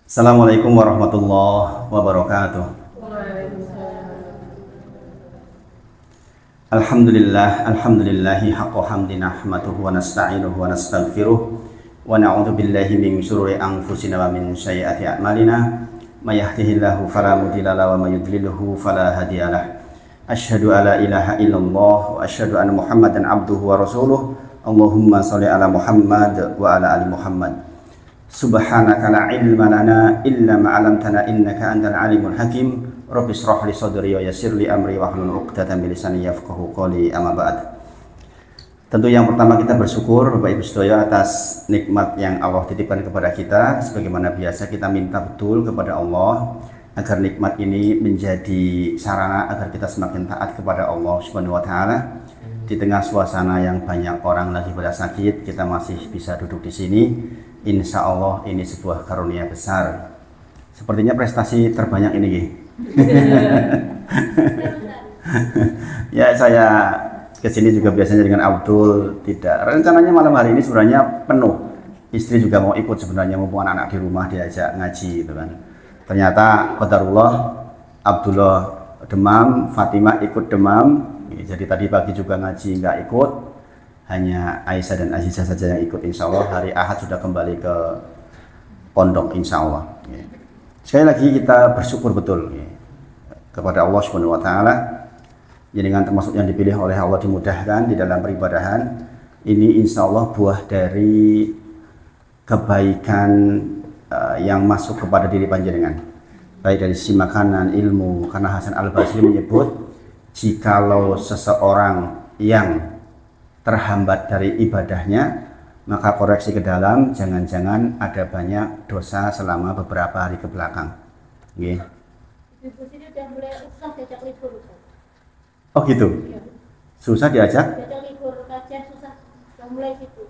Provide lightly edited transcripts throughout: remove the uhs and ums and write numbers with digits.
Assalamualaikum warahmatullahi wabarakatuh. Alhamdulillahi haqqa hamdi nahmaduhu wa nasta'inuhu wa nastaghfiruh wa na'udzu billahi min syururi anfusina wa min sayyiati a'malina may yahdihillahu fala mudilla lahu wa may yudlilhu fala hadiyalah. Asyhadu alla ilaha illallah wa asyhadu anna Muhammadan abduhu wa rasuluh. Allahumma shalli ala Muhammad wa ala ali Muhammad. Subhanaka la ilma lana illa ma 'allamtana innaka antal alimul hakim. Rabbi shrah li sadri wa yassir li amri wahlul 'uqdatam min lisani yafqahu qawli. Amma ba'd. Tentu yang pertama kita bersyukur Bapak Ibu Saudara atas nikmat yang Allah titipkan kepada kita. Sebagaimana biasa kita minta betul kepada Allah agar nikmat ini menjadi sarana agar kita semakin taat kepada Allah Subhanahu wa taala. Di tengah suasana yang banyak orang lagi pada sakit, kita masih bisa duduk di sini. Insya Allah ini sebuah karunia besar. Sepertinya prestasi terbanyak ini. Ya, saya kesini juga biasanya dengan Abdul. Tidak, rencananya malam hari ini sebenarnya penuh. Istri juga mau ikut sebenarnya, mumpung anak-anak di rumah diajak ngaji gitu kan. Ternyata qadarullah Abdullah demam, Fatimah ikut demam. Jadi tadi pagi juga ngaji nggak ikut, hanya Aisyah dan Azizah saja yang ikut. Insya Allah hari Ahad sudah kembali ke pondok insya Allah. Sekali lagi kita bersyukur betul kepada Allah Subhanahu wa taala. Dengan termasuk yang dipilih oleh Allah dimudahkan di dalam peribadahan. Ini insya Allah buah dari kebaikan yang masuk kepada diri panjenengan. Baik dari sisi makanan, ilmu, karena Hasan Al-Basri menyebut jikalau seseorang yang terhambat dari ibadahnya, maka koreksi ke dalam, jangan-jangan ada banyak dosa selama beberapa hari ke belakang. Ibu sini udah mulai susah diajak libur. Oh gitu? Iya. Susah diajak? Diajak libur, kajian susah, udah mulai sibuk.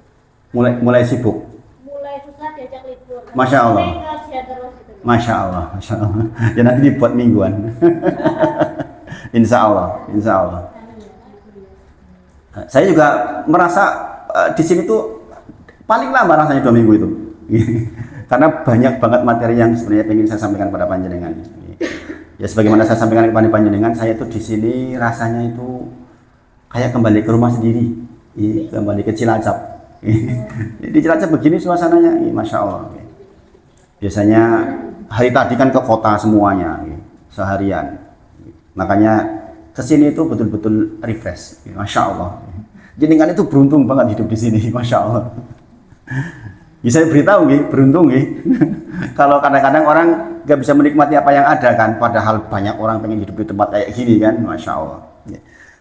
Mulai sibuk? Mulai susah diajak libur. Masya Allah. Kajian terus gitu. Masya Allah, Masya Allah. Ya nanti dibuat mingguan. Insya Allah, Insya Allah. Saya juga merasa di sini tuh paling lama rasanya 2 minggu itu. Karena banyak banget materi yang sebenarnya ingin saya sampaikan pada panjenengan. Ya sebagaimana saya sampaikan kepada panjenengan, saya tuh di sini rasanya itu kayak kembali ke rumah sendiri, kembali ke Cilacap. Di Cilacap begini suasananya, Masya Allah. Biasanya hari tadi kan ke kota semuanya, seharian. Makanya kesini itu betul-betul refresh, Masya Allah. Jenengan itu beruntung banget hidup di sini, Masya Allah. Bisa beritahu, beruntung. Kalau kadang-kadang orang nggak bisa menikmati apa yang ada kan, padahal banyak orang pengen hidup di tempat kayak gini kan, Masya Allah.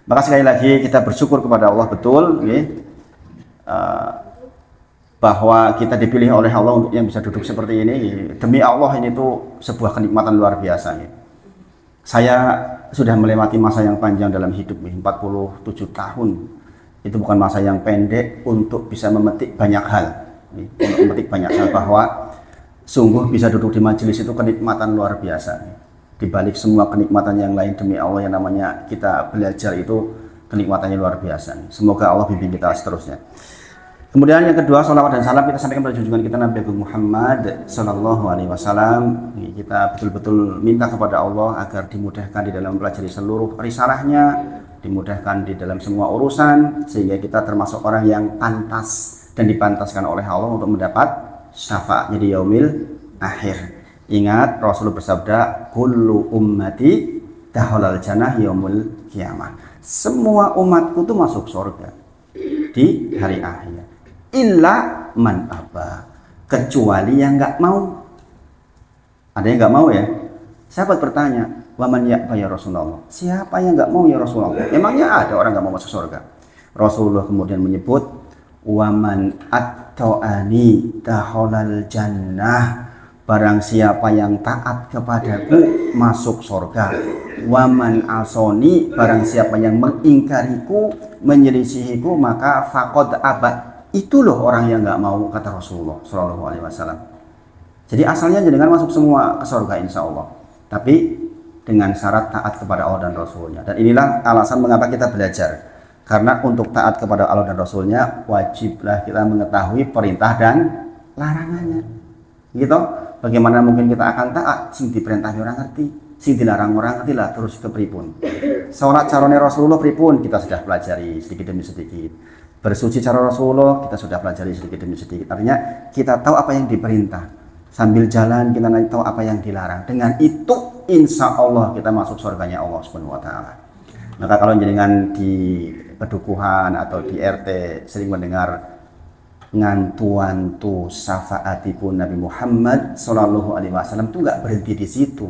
Maka sekali lagi kita bersyukur kepada Allah betul, bahwa kita dipilih oleh Allah untuk yang bisa duduk seperti ini. Demi Allah ini tuh sebuah kenikmatan luar biasa. Saya sudah melewati masa yang panjang dalam hidup, 47 tahun. Itu bukan masa yang pendek untuk bisa memetik banyak hal. Untuk memetik banyak hal bahwa sungguh bisa duduk di majelis itu kenikmatan luar biasa. Di balik semua kenikmatan yang lain, demi Allah yang namanya kita belajar itu kenikmatannya luar biasa. Semoga Allah bimbing kita seterusnya. Kemudian yang kedua, salawat dan salam kita sampaikan pada junjungan kita Nabi Agung Muhammad Sallallahu Alaihi Wasallam. Kita betul-betul minta kepada Allah agar dimudahkan di dalam mempelajari seluruh risalahnya, dimudahkan di dalam semua urusan, sehingga kita termasuk orang yang pantas dan dipantaskan oleh Allah untuk mendapat syafaatnya di yaumil akhir. Ingat Rasulullah bersabda, kullu ummati dakhalal jannah yaumul qiyamah. Semua umatku itu masuk surga di hari akhir. Illa man aba, kecuali yang nggak mau. Ada yang nggak mau ya? Sahabat bertanya, waman ya'ba ya Rasulullah, siapa yang nggak mau ya Rasulullah? Emangnya ada orang nggak mau masuk surga? Rasulullah kemudian menyebut, waman at-ta'ani dakhalal jannah, barang siapa yang taat kepadaku masuk surga. Waman asoni, barang siapa yang mengingkariku, menyelisihiku, maka faqad aba. Itu loh orang yang nggak mau, kata Rasulullah Shallallahu Alaihi Wasallam. Jadi asalnya jenengan masuk semua ke surga insya Allah, tapi dengan syarat taat kepada Allah dan Rasulnya. Dan inilah alasan mengapa kita belajar. Karena untuk taat kepada Allah dan Rasulnya, wajiblah kita mengetahui perintah dan larangannya. Gitu. Bagaimana mungkin kita akan taat sing diperintah orang ngerti, sing dilarang orang ngerti lah terus kepripun. Salat carane Rasulullah pripun kita sudah pelajari sedikit demi sedikit. Bersuci cara Rasulullah kita sudah pelajari sedikit demi sedikit. Artinya kita tahu apa yang diperintah. Sambil jalan kita nanti tahu apa yang dilarang. Dengan itu insya Allah kita masuk surganya Allah Subhanahu wa taala. Maka kalau jenengan di pedukuhan atau di RT sering mendengar ngantu-antu syafaatipun Nabi Muhammad sallallahu alaihi wasallam itu enggak berhenti di situ.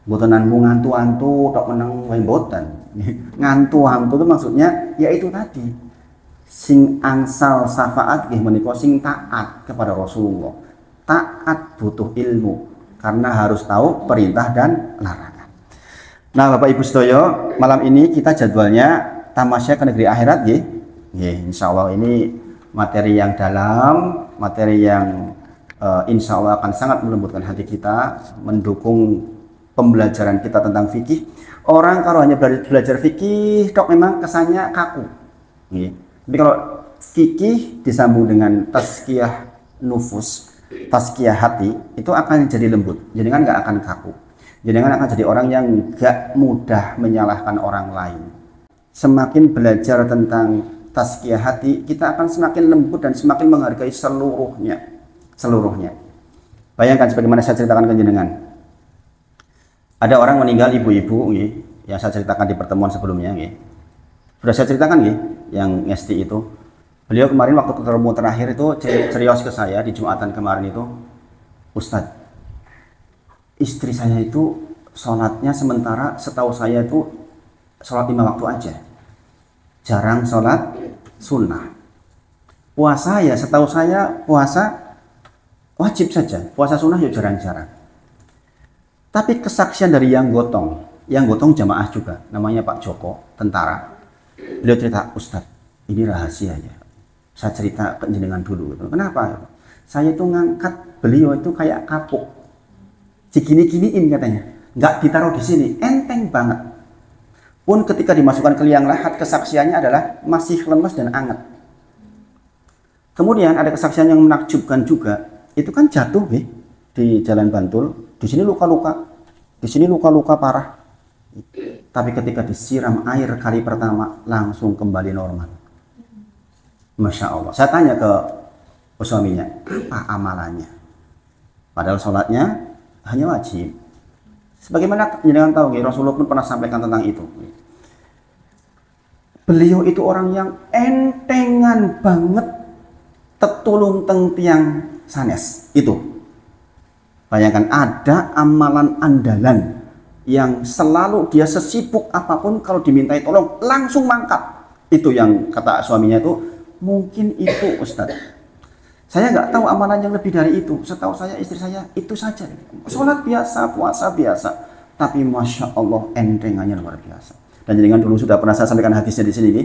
Mboten nanggung ngantu-antu tok meneng wae mboten. Ngantu-antu itu maksudnya yaitu tadi sing angsal syafaat nggih menika sing taat kepada Rasulullah. Taat butuh ilmu karena harus tahu perintah dan larangan. Nah, Bapak Ibu sedaya, malam ini kita jadwalnya tamasya ke negeri akhirat nggih. Nggih, insyaallah ini materi yang dalam, materi yang insya Allah akan sangat melembutkan hati kita, mendukung pembelajaran kita tentang fikih. Orang kalau hanya belajar fikih, tok memang kesannya kaku. Tapi kalau fikih disambung dengan tazkiyah nufus, tazkiyah hati, itu akan jadi lembut. Jadi kan nggak akan kaku. Jadi kan akan jadi orang yang nggak mudah menyalahkan orang lain. Semakin belajar tentang tazkiyah hati, kita akan semakin lembut dan semakin menghargai seluruhnya. Bayangkan sebagaimana saya ceritakan ke jenengan. Ada orang meninggal ibu-ibu yang saya ceritakan di pertemuan sebelumnya. Sudah saya ceritakan yang ngesti itu. Beliau kemarin waktu ketemu terakhir itu cerios ke saya di Jumatan kemarin itu, Ustadz, istri saya itu sholatnya sementara setahu saya itu sholat 5 waktu aja. Jarang sholat sunnah. Puasa ya setahu saya puasa wajib saja, puasa sunnah ya jarang-jarang. Tapi kesaksian dari yang gotong jamaah juga, namanya Pak Joko, tentara. Beliau cerita, Ustadz, ini rahasia ya. Saya cerita ke jenengan dulu. Kenapa? Saya itu ngangkat beliau itu kayak kapuk. Digini-giniin katanya. Nggak ditaruh di sini, enteng banget. Pun ketika dimasukkan ke liang lahat, kesaksiannya adalah masih lemas dan anget. Kemudian ada kesaksian yang menakjubkan juga. Itu kan jatuh di Jalan Bantul. Di sini luka-luka. Di sini luka-luka parah. Tapi ketika disiram air kali pertama, langsung kembali normal. Masya Allah. Saya tanya ke suaminya, apa amalannya? Padahal sholatnya hanya wajib. Sebagaimana jangan tahu, Rasulullah pun pernah sampaikan tentang itu. Beliau itu orang yang entengan banget tetulung teng tiang sanes itu. Bayangkan ada amalan andalan yang selalu dia sesibuk apapun kalau dimintai tolong langsung mangkat. Itu yang kata suaminya itu, mungkin itu Ustadz. Saya nggak tahu amalan yang lebih dari itu. Setahu saya istri saya itu saja. Sholat biasa, puasa biasa. Tapi Masya Allah entengannya luar biasa. Dan jangan dulu sudah pernah saya sampaikan hadisnya di sini.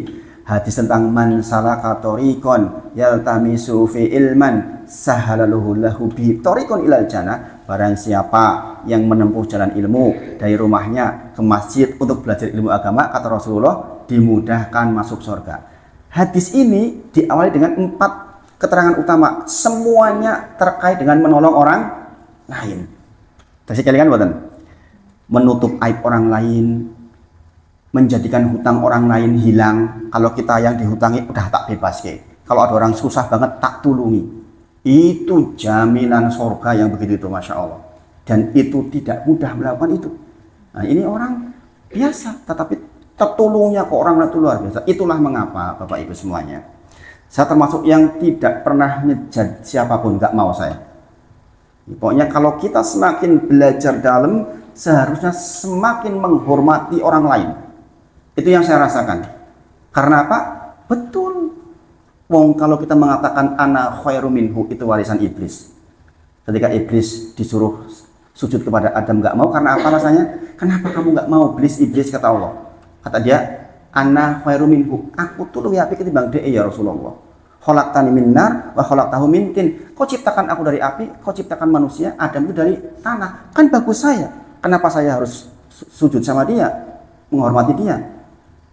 Hadis tentang man salaka tariqan yaltamisu fi ilman sahalalahu lahu bi tariqan ilal jannah. Barang siapa yang menempuh jalan ilmu dari rumahnya ke masjid untuk belajar ilmu agama, kata Rasulullah, dimudahkan masuk surga. Hadis ini diawali dengan 4 keterangan utama, semuanya terkait dengan menolong orang lain. Terus kalian buatan menutup aib orang lain, menjadikan hutang orang lain hilang. Kalau kita yang dihutangi udah tak bebas kalau ada orang susah banget tak tulungi. Itu jaminan surga yang begitu itu, Masya Allah. Dan itu tidak mudah melakukan itu. Nah, ini orang biasa, tetapi tertulungnya ke orang itu luar biasa. Itulah mengapa Bapak Ibu semuanya, saya termasuk yang tidak pernah ngejat siapapun, nggak mau saya. Pokoknya kalau kita semakin belajar dalam, seharusnya semakin menghormati orang lain. Itu yang saya rasakan. Karena apa? Betul. Wong kalau kita mengatakan ana khairu minhu, itu warisan iblis. Ketika iblis disuruh sujud kepada Adam, nggak mau karena apa rasanya? Kenapa kamu nggak mau? Iblis kata Allah. Kata dia, ana khairu minhu, aku tuh lebih apik ketimbang dia ya Rasulullah. Khalaqtani min nar wa khalaqtahu min tin. Kau ciptakan aku dari api, kau ciptakan manusia, Adam itu dari tanah. Kan bagus saya. Kenapa saya harus sujud sama dia, menghormati dia?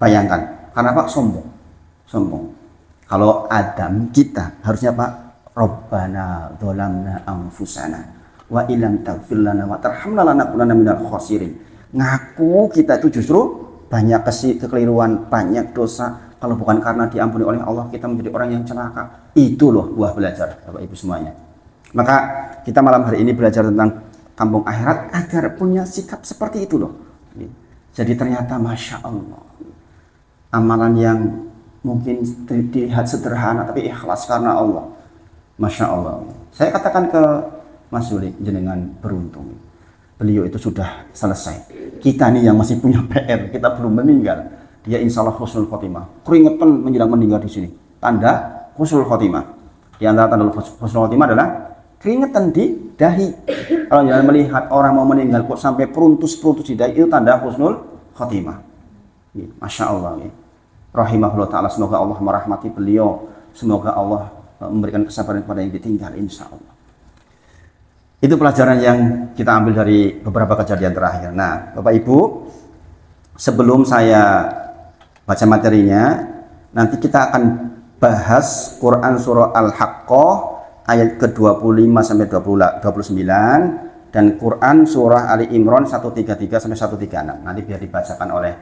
Bayangkan, karena apa? Sombong. Kalau Adam kita harusnya apa? Rabbana dzalamna anfusana wa illam taghfir lana wa tarhamna lanakunanna minal khasirin. Ngaku kita itu justru banyak kekeliruan, banyak dosa. Kalau bukan karena diampuni oleh Allah, kita menjadi orang yang celaka. Itu loh buah belajar, Bapak Ibu semuanya. Maka kita malam hari ini belajar tentang kampung akhirat agar punya sikap seperti itu loh. Jadi ternyata Masya Allah, amalan yang mungkin dilihat sederhana tapi ikhlas karena Allah. Masya Allah. Saya katakan ke Mas Yuli, jenengan beruntung. Beliau itu sudah selesai. Kita nih yang masih punya PR, kita belum meninggal. Dia insya Allah husnul khotimah. Keringetan menjelang meninggal di sini. Tanda husnul khotimah. Di antara tanda husnul khotimah adalah keringetan di dahi. Kalau jangan melihat orang mau meninggal kok sampai peruntus-peruntus di dahi, itu tanda husnul khotimah. Masya Allah. Rahimahullah ta'ala, semoga Allah merahmati beliau. Semoga Allah memberikan kesabaran kepada yang ditinggal, insya Allah. Itu pelajaran yang kita ambil dari beberapa kejadian terakhir. Nah, Bapak Ibu, sebelum saya baca materinya, nanti kita akan bahas Quran Surah Al-Haqqah ayat ke-25 sampai 29 dan Quran Surah Ali Imran 133 sampai 136. Nanti biar dibacakan oleh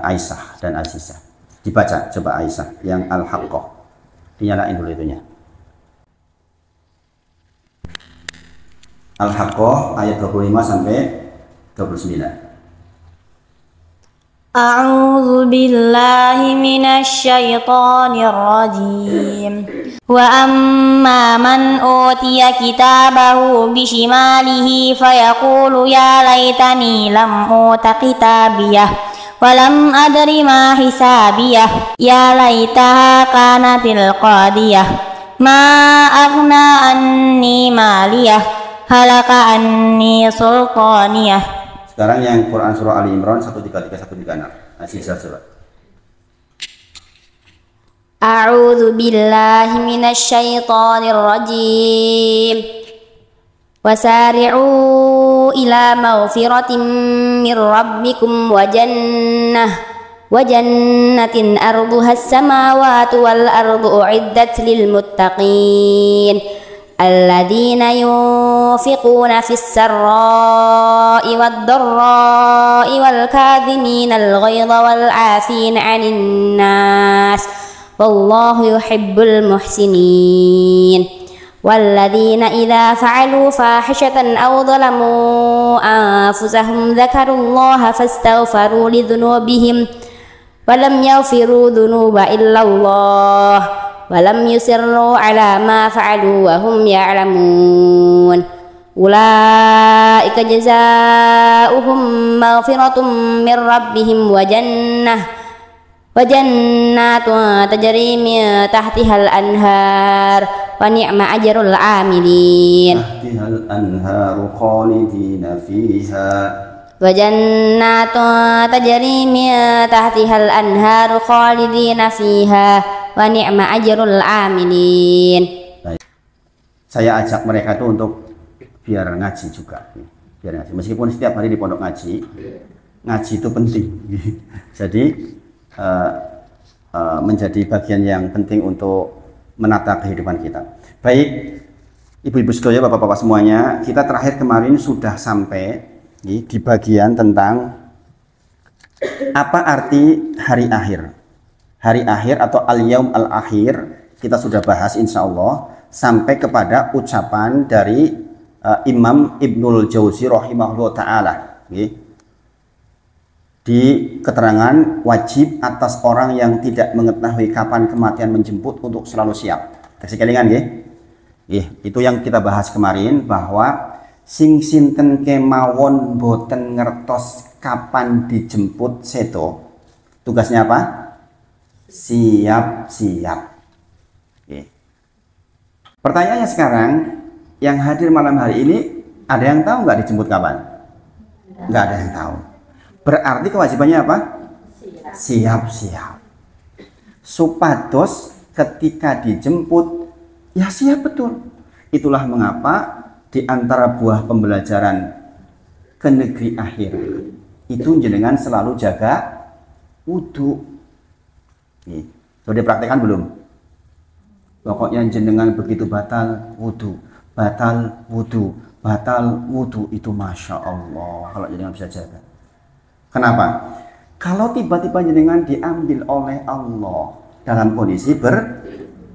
Aisyah dan Azizah. Dibaca coba Aisyah yang Al-Haqqah. Dinyalain dulu itunya. Al-Haqqah ayat 25 sampai 29. A'udzu billahi minasy syaithanir rajim. Wa amma man utiya kitabahu bishimalihi fayaqulu ya laitani lam uta kitabiyah wa lam adri ma hisabiyah ya laitaha kanatil qadiyah ma aghna anni maliyah halaka anni sultaniyah. Sekarang yang Quran Surah Ali Imran 133 136. Azizah coba. A'udzu billahi minasy syaithanir rajim. Wasari'u ila maghfiratin mir rabbikum wa jannatin arduhas samawati wal ardu uiddat lil muttaqin alladzina yunfiquna fis sarra'i wad dharra'i wal kadhiminal ghaidha wal 'afina 'anil nas wallahu yuhibbul muhsinin. والذين إذا فعلوا فاحشة أو ظلموا أنفسهم ذكروا الله فاستغفروا لذنوبهم ولم يغفروا ذنوب إلا الله ولم يصروا على ما فعلوا وهم يعلمون أولئك جزاؤهم مغفرة من ربهم وجنات تجري من تحتها الأنهار ونعم أجر العاملين تحتها الأنهار خالدين فيها وجنات تجري من تحتها الأنهار خالدين فيها ونعم أجر العاملين. Saya ajak mereka itu untuk biar ngaji juga, biar ngaji. Meskipun setiap hari di pondok ngaji itu penting. Jadi menjadi bagian yang penting untuk menata kehidupan kita. Baik, ibu-ibu sekalian, bapak-bapak semuanya, kita terakhir kemarin sudah sampai di bagian tentang apa arti hari akhir. Hari akhir atau al-yaum al-akhir kita sudah bahas insya Allah sampai kepada ucapan dari Imam Ibnul Jauzi rahimahullah ta'ala. Di keterangan wajib atas orang yang tidak mengetahui kapan kematian menjemput untuk selalu siap. Kasih kelingan itu yang kita bahas kemarin, bahwa sing sinten kemawon boten ngertos kapan dijemput seto, tugasnya apa? Siap-siap. Pertanyaannya sekarang, yang hadir malam hari ini ada yang tahu nggak dijemput kapan? Nggak ada yang tahu. Berarti kewajibannya apa? Siap-siap. Supados ketika dijemput, ya siap betul. Itulah mengapa di antara buah pembelajaran ke negeri akhir itu jenengan selalu jaga wudhu. Sudah dipraktekkan belum? Pokoknya jenengan begitu batal wudhu, batal wudhu, batal wudhu, itu Masya Allah kalau jenengan bisa jaga. Kenapa? Kalau tiba-tiba jenengan diambil oleh Allah dalam kondisi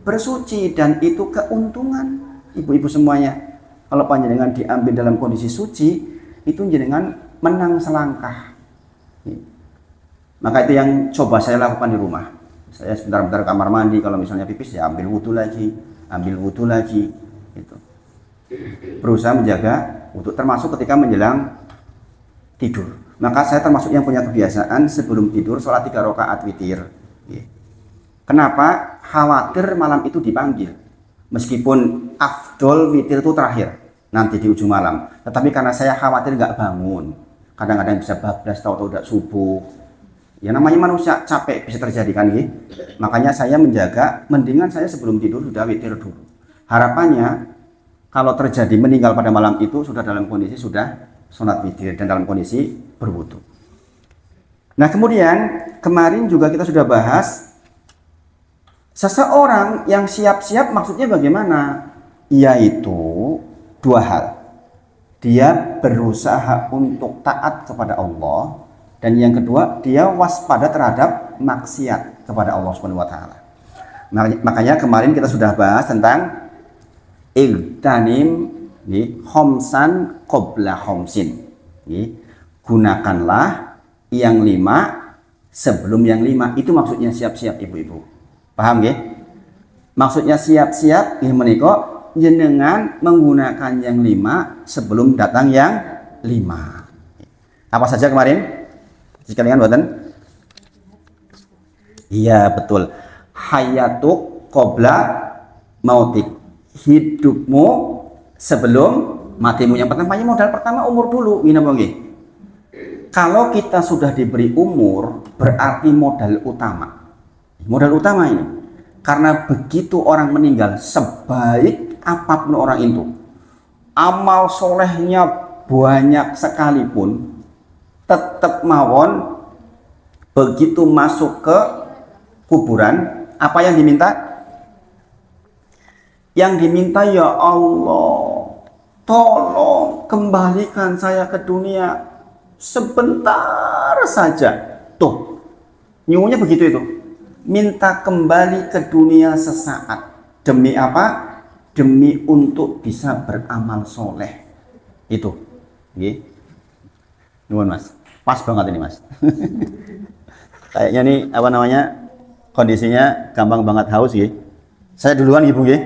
bersuci, dan itu keuntungan ibu-ibu semuanya. Kalau panjenengan diambil dalam kondisi suci, itu jenengan menang selangkah. Maka itu yang coba saya lakukan di rumah. Saya sebentar-bentar kamar mandi, kalau misalnya pipis ya ambil wudhu lagi, gitu. Berusaha menjaga wudhu, termasuk ketika menjelang tidur. Maka saya termasuk yang punya kebiasaan sebelum tidur sholat 3 rakaat witir. Kenapa? Khawatir malam itu dipanggil. Meskipun afdol witir itu terakhir, nanti di ujung malam. Tetapi karena saya khawatir nggak bangun, kadang-kadang bisa bablas, tahu-tahu udah subuh. Ya namanya manusia, capek bisa terjadi kan gitu. Makanya saya menjaga, mendingan saya sebelum tidur sudah witir dulu. Harapannya kalau terjadi meninggal pada malam itu sudah dalam kondisi sudah sholat witir dan dalam kondisi berwudu. Nah kemudian kemarin juga kita sudah bahas seseorang yang siap-siap maksudnya bagaimana? Yaitu 2 hal. Dia berusaha untuk taat kepada Allah, dan yang kedua dia waspada terhadap maksiat kepada Allah Subhanahu wa taala. Makanya kemarin kita sudah bahas tentang igtanim khomsan qabla khomsin. Gunakanlah yang 5 sebelum yang 5. Itu maksudnya siap-siap ibu-ibu. Paham ya? Maksudnya siap-siap ini menika jenengan menggunakan yang 5 sebelum datang yang 5. Apa saja kemarin? Sekalian buatan? Iya betul. Hayatuk qabla mautik. Hidupmu sebelum matimu. Yang pertama, modal pertama umur dulu. Kalau kita sudah diberi umur, berarti modal utama. Modal utama ini. Karena begitu orang meninggal, sebaik apapun orang itu, amal solehnya banyak sekalipun, tetap mawon begitu masuk ke kuburan, apa yang diminta? Yang diminta, ya Allah, tolong kembalikan saya ke dunia sebentar saja. Tuh, nyuwunnya begitu itu. Minta kembali ke dunia sesaat. Demi apa? Demi untuk bisa beramal soleh. Itu. Nuwun Mas. Pas banget ini Mas. Kayaknya nih apa namanya, kondisinya gampang banget haus ya. Saya duluan ibu ya.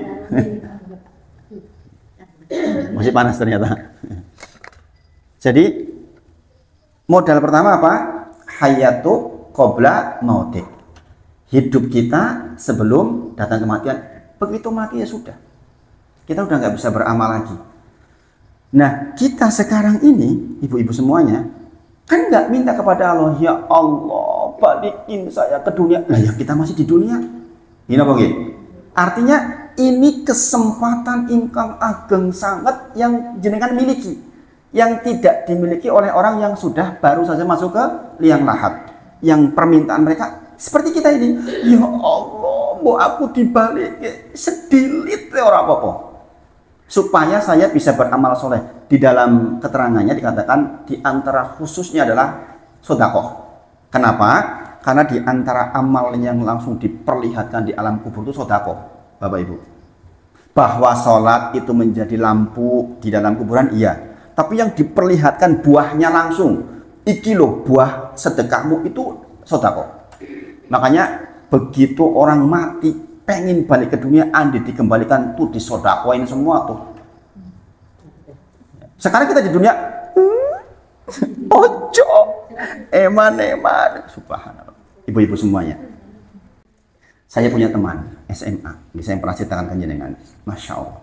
Masih panas ternyata. Jadi modal pertama apa? Hayatu qabla mautik. Hidup kita sebelum datang kematian. Begitu mati ya sudah. Kita udah nggak bisa beramal lagi. Nah kita sekarang ini ibu-ibu semuanya kan nggak minta kepada Allah, ya Allah balikin saya ke dunia. Nah ya kita masih di dunia. Ini apa gitu? Artinya ini kesempatan ingkang ageng sangat yang jenengan miliki, yang tidak dimiliki oleh orang yang sudah baru saja masuk ke liang lahat, yang permintaan mereka seperti kita ini. Ya Allah, mau aku dibalik sedilit orang apa-apa supaya saya bisa beramal soleh. Di dalam keterangannya dikatakan di antara khususnya adalah sedekah. Kenapa? Karena di antara amal yang langsung diperlihatkan di alam kubur itu sedekah, Bapak Ibu. Bahwa sholat itu menjadi lampu di dalam kuburan, iya. Tapi yang diperlihatkan buahnya langsung, iki loh buah sedekahmu itu sedekah. Makanya begitu orang mati pengen balik ke dunia, andi dikembalikan tuh disedekahin semua tuh. Sekarang kita di dunia, ojo, eman, subhanallah. Ibu-ibu semuanya. Saya punya teman SMA, bisa yang pernah ceritakan ke jenengan, Masya Allah.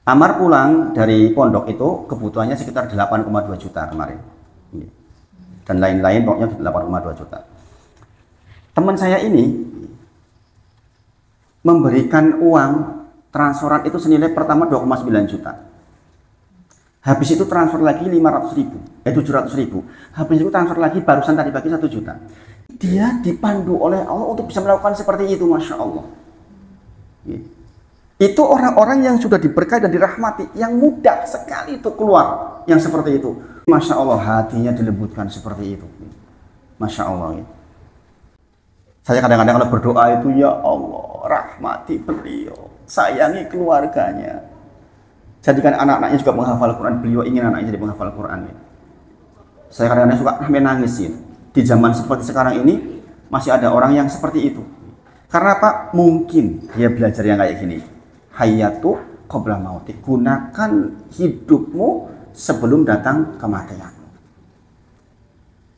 Amar pulang dari pondok itu kebutuhannya sekitar 8,2 juta kemarin. Dan lain-lain pokoknya 8,2 juta. Teman saya ini memberikan uang transferan itu senilai pertama 2,9 juta. Habis itu transfer lagi 500.000, 700.000. Habis itu transfer lagi barusan tadi pagi 1 juta. Dia dipandu oleh Allah untuk bisa melakukan seperti itu, Masya Allah. Itu orang-orang yang sudah diberkahi dan dirahmati, yang mudah sekali itu keluar, yang seperti itu. Masya Allah, hatinya dilembutkan seperti itu. Masya Allah. Saya kadang-kadang kalau berdoa itu, ya Allah, rahmati beliau, sayangi keluarganya. Jadikan anak-anaknya juga menghafal Quran, beliau ingin anaknya jadi menghafal Quran. Saya kadang-kadang suka nangis ya. Di zaman seperti sekarang ini, masih ada orang yang seperti itu. Karena apa? Mungkin dia belajar yang kayak gini. Hayatu qabla mautik, gunakan hidupmu sebelum datang kematian.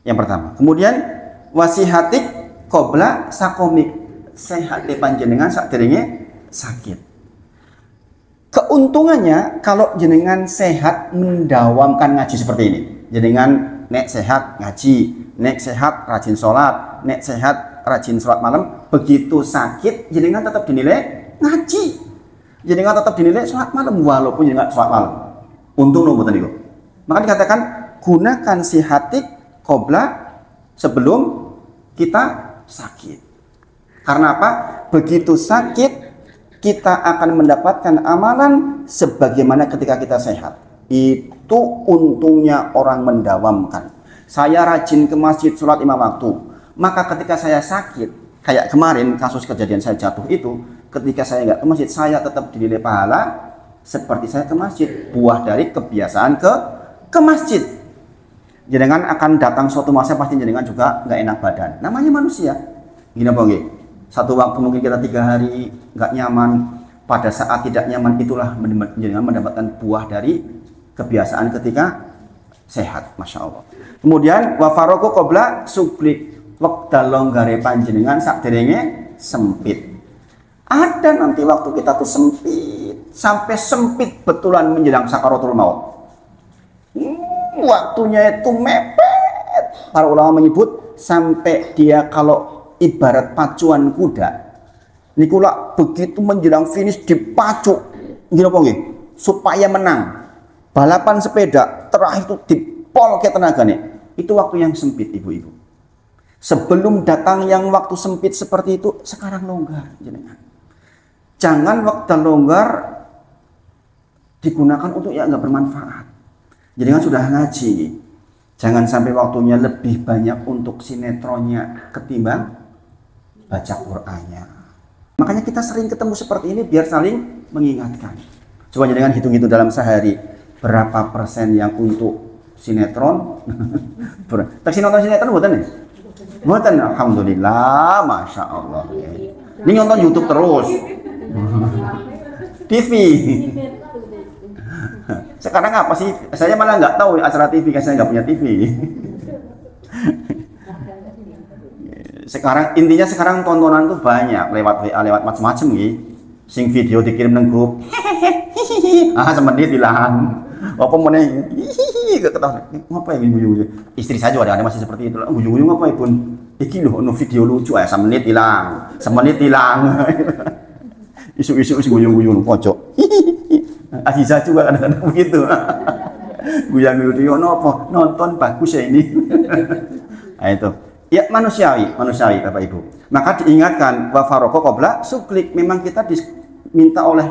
Yang pertama. Kemudian wasihatik qabla sakomik, sehat panjenengan sakderenge sakit. Keuntungannya kalau jenengan sehat mendawamkan ngaji seperti ini. Jenengan nek sehat ngaji, nek sehat rajin sholat, nek sehat rajin sholat malam, begitu sakit jenengan tetap dinilai ngaji. Jenengan tetap dinilai sholat malam walaupun jenengan sholat malam. Untung nopo tadi kok. Maka dikatakan gunakan sihatik qabla sebelum kita sakit. Karena apa? Begitu sakit kita akan mendapatkan amalan sebagaimana ketika kita sehat. Itu untungnya orang mendawamkan. Saya rajin ke masjid sholat 5 waktu. Maka ketika saya sakit, kayak kemarin kasus kejadian saya jatuh itu, ketika saya nggak ke masjid, saya tetap dinilai pahala seperti saya ke masjid. Buah dari kebiasaan ke masjid. Jenengan akan datang suatu masa pasti jenengan juga nggak enak badan. Namanya manusia. Gini apa nggih? Satu waktu mungkin kita 3 hari nggak nyaman. Pada saat tidak nyaman itulah jenengan mendapatkan buah dari kebiasaan ketika sehat. Masya Allah. Kemudian wafaroku qabla sublik, wekdal longgare panjenengan sakderenge sempit. Ada nanti waktu kita tuh sempit, sampai sempit betulan menjelang sakaratul maut. Waktunya itu mepet. Para ulama menyebut sampai dia kalau ibarat pacuan kuda, nikula begitu menjelang finish dipacu, gini apa nggih? Supaya menang. Balapan sepeda terakhir itu dipol ke tenaga nih. Itu waktu yang sempit, ibu-ibu. Sebelum datang yang waktu sempit seperti itu, sekarang longgar jenengan. Jangan waktu longgar digunakan untuk yang nggak bermanfaat. Jadi kan sudah ngaji, jangan sampai waktunya lebih banyak untuk sinetronnya ketimbang baca Qur'annya. Makanya kita sering ketemu seperti ini biar saling mengingatkan. Coba jangan hitung-hitung dalam sehari berapa persen yang untuk sinetron. Tak nonton sinetron buatan nih? Buatan, alhamdulillah, masya Allah. Ini nonton YouTube terus. TV. Sekarang apa sih? Saya malah nggak tahu acara TV, karena saya nggak punya TV. Sekarang intinya sekarang tontonan tuh banyak lewat WA, lewat macam-macam gitu. Sing video dikirim nang grup. Semenit hilang. Apa meneh? Gak ketahuan. Ngapain guyu-guyu? Istri saya juga ada masih seperti itu. Guyu-guyu ngapain pun? Iki loh, video lucu ya, semenit hilang. Isu-isu guyu-guyu pojok. Aziza juga kadang-kadang begitu. Guyu-guyu apa? Nonton bagus ya ini. Nah itu. Ya manusiawi Bapak Ibu. Maka diingatkan wa faroko qabla suklik. Memang kita diminta oleh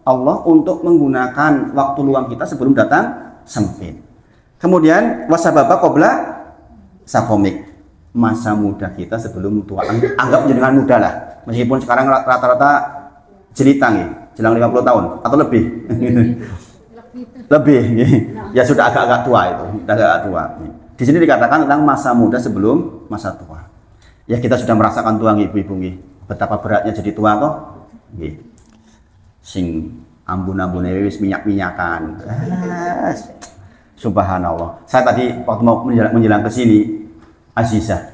Allah untuk menggunakan waktu luang kita sebelum datang sempit. Kemudian wasababa qabla sakomik. Masa muda kita sebelum tua. Anggap jenengan muda lah. Meskipun sekarang rata-rata jelitang ya, jelang 50 tahun atau lebih. Lebih. Ya sudah agak-agak tua itu, agak tua. Di sini dikatakan tentang masa muda sebelum masa tua. Ya kita sudah merasakan tua ibu-ibu nggih. Betapa beratnya jadi tua toh. Nggih. Sing ambun-ambune wis minyak-minyakan. Subhanallah. Saya tadi waktu mau menjelang ke sini, Azizah,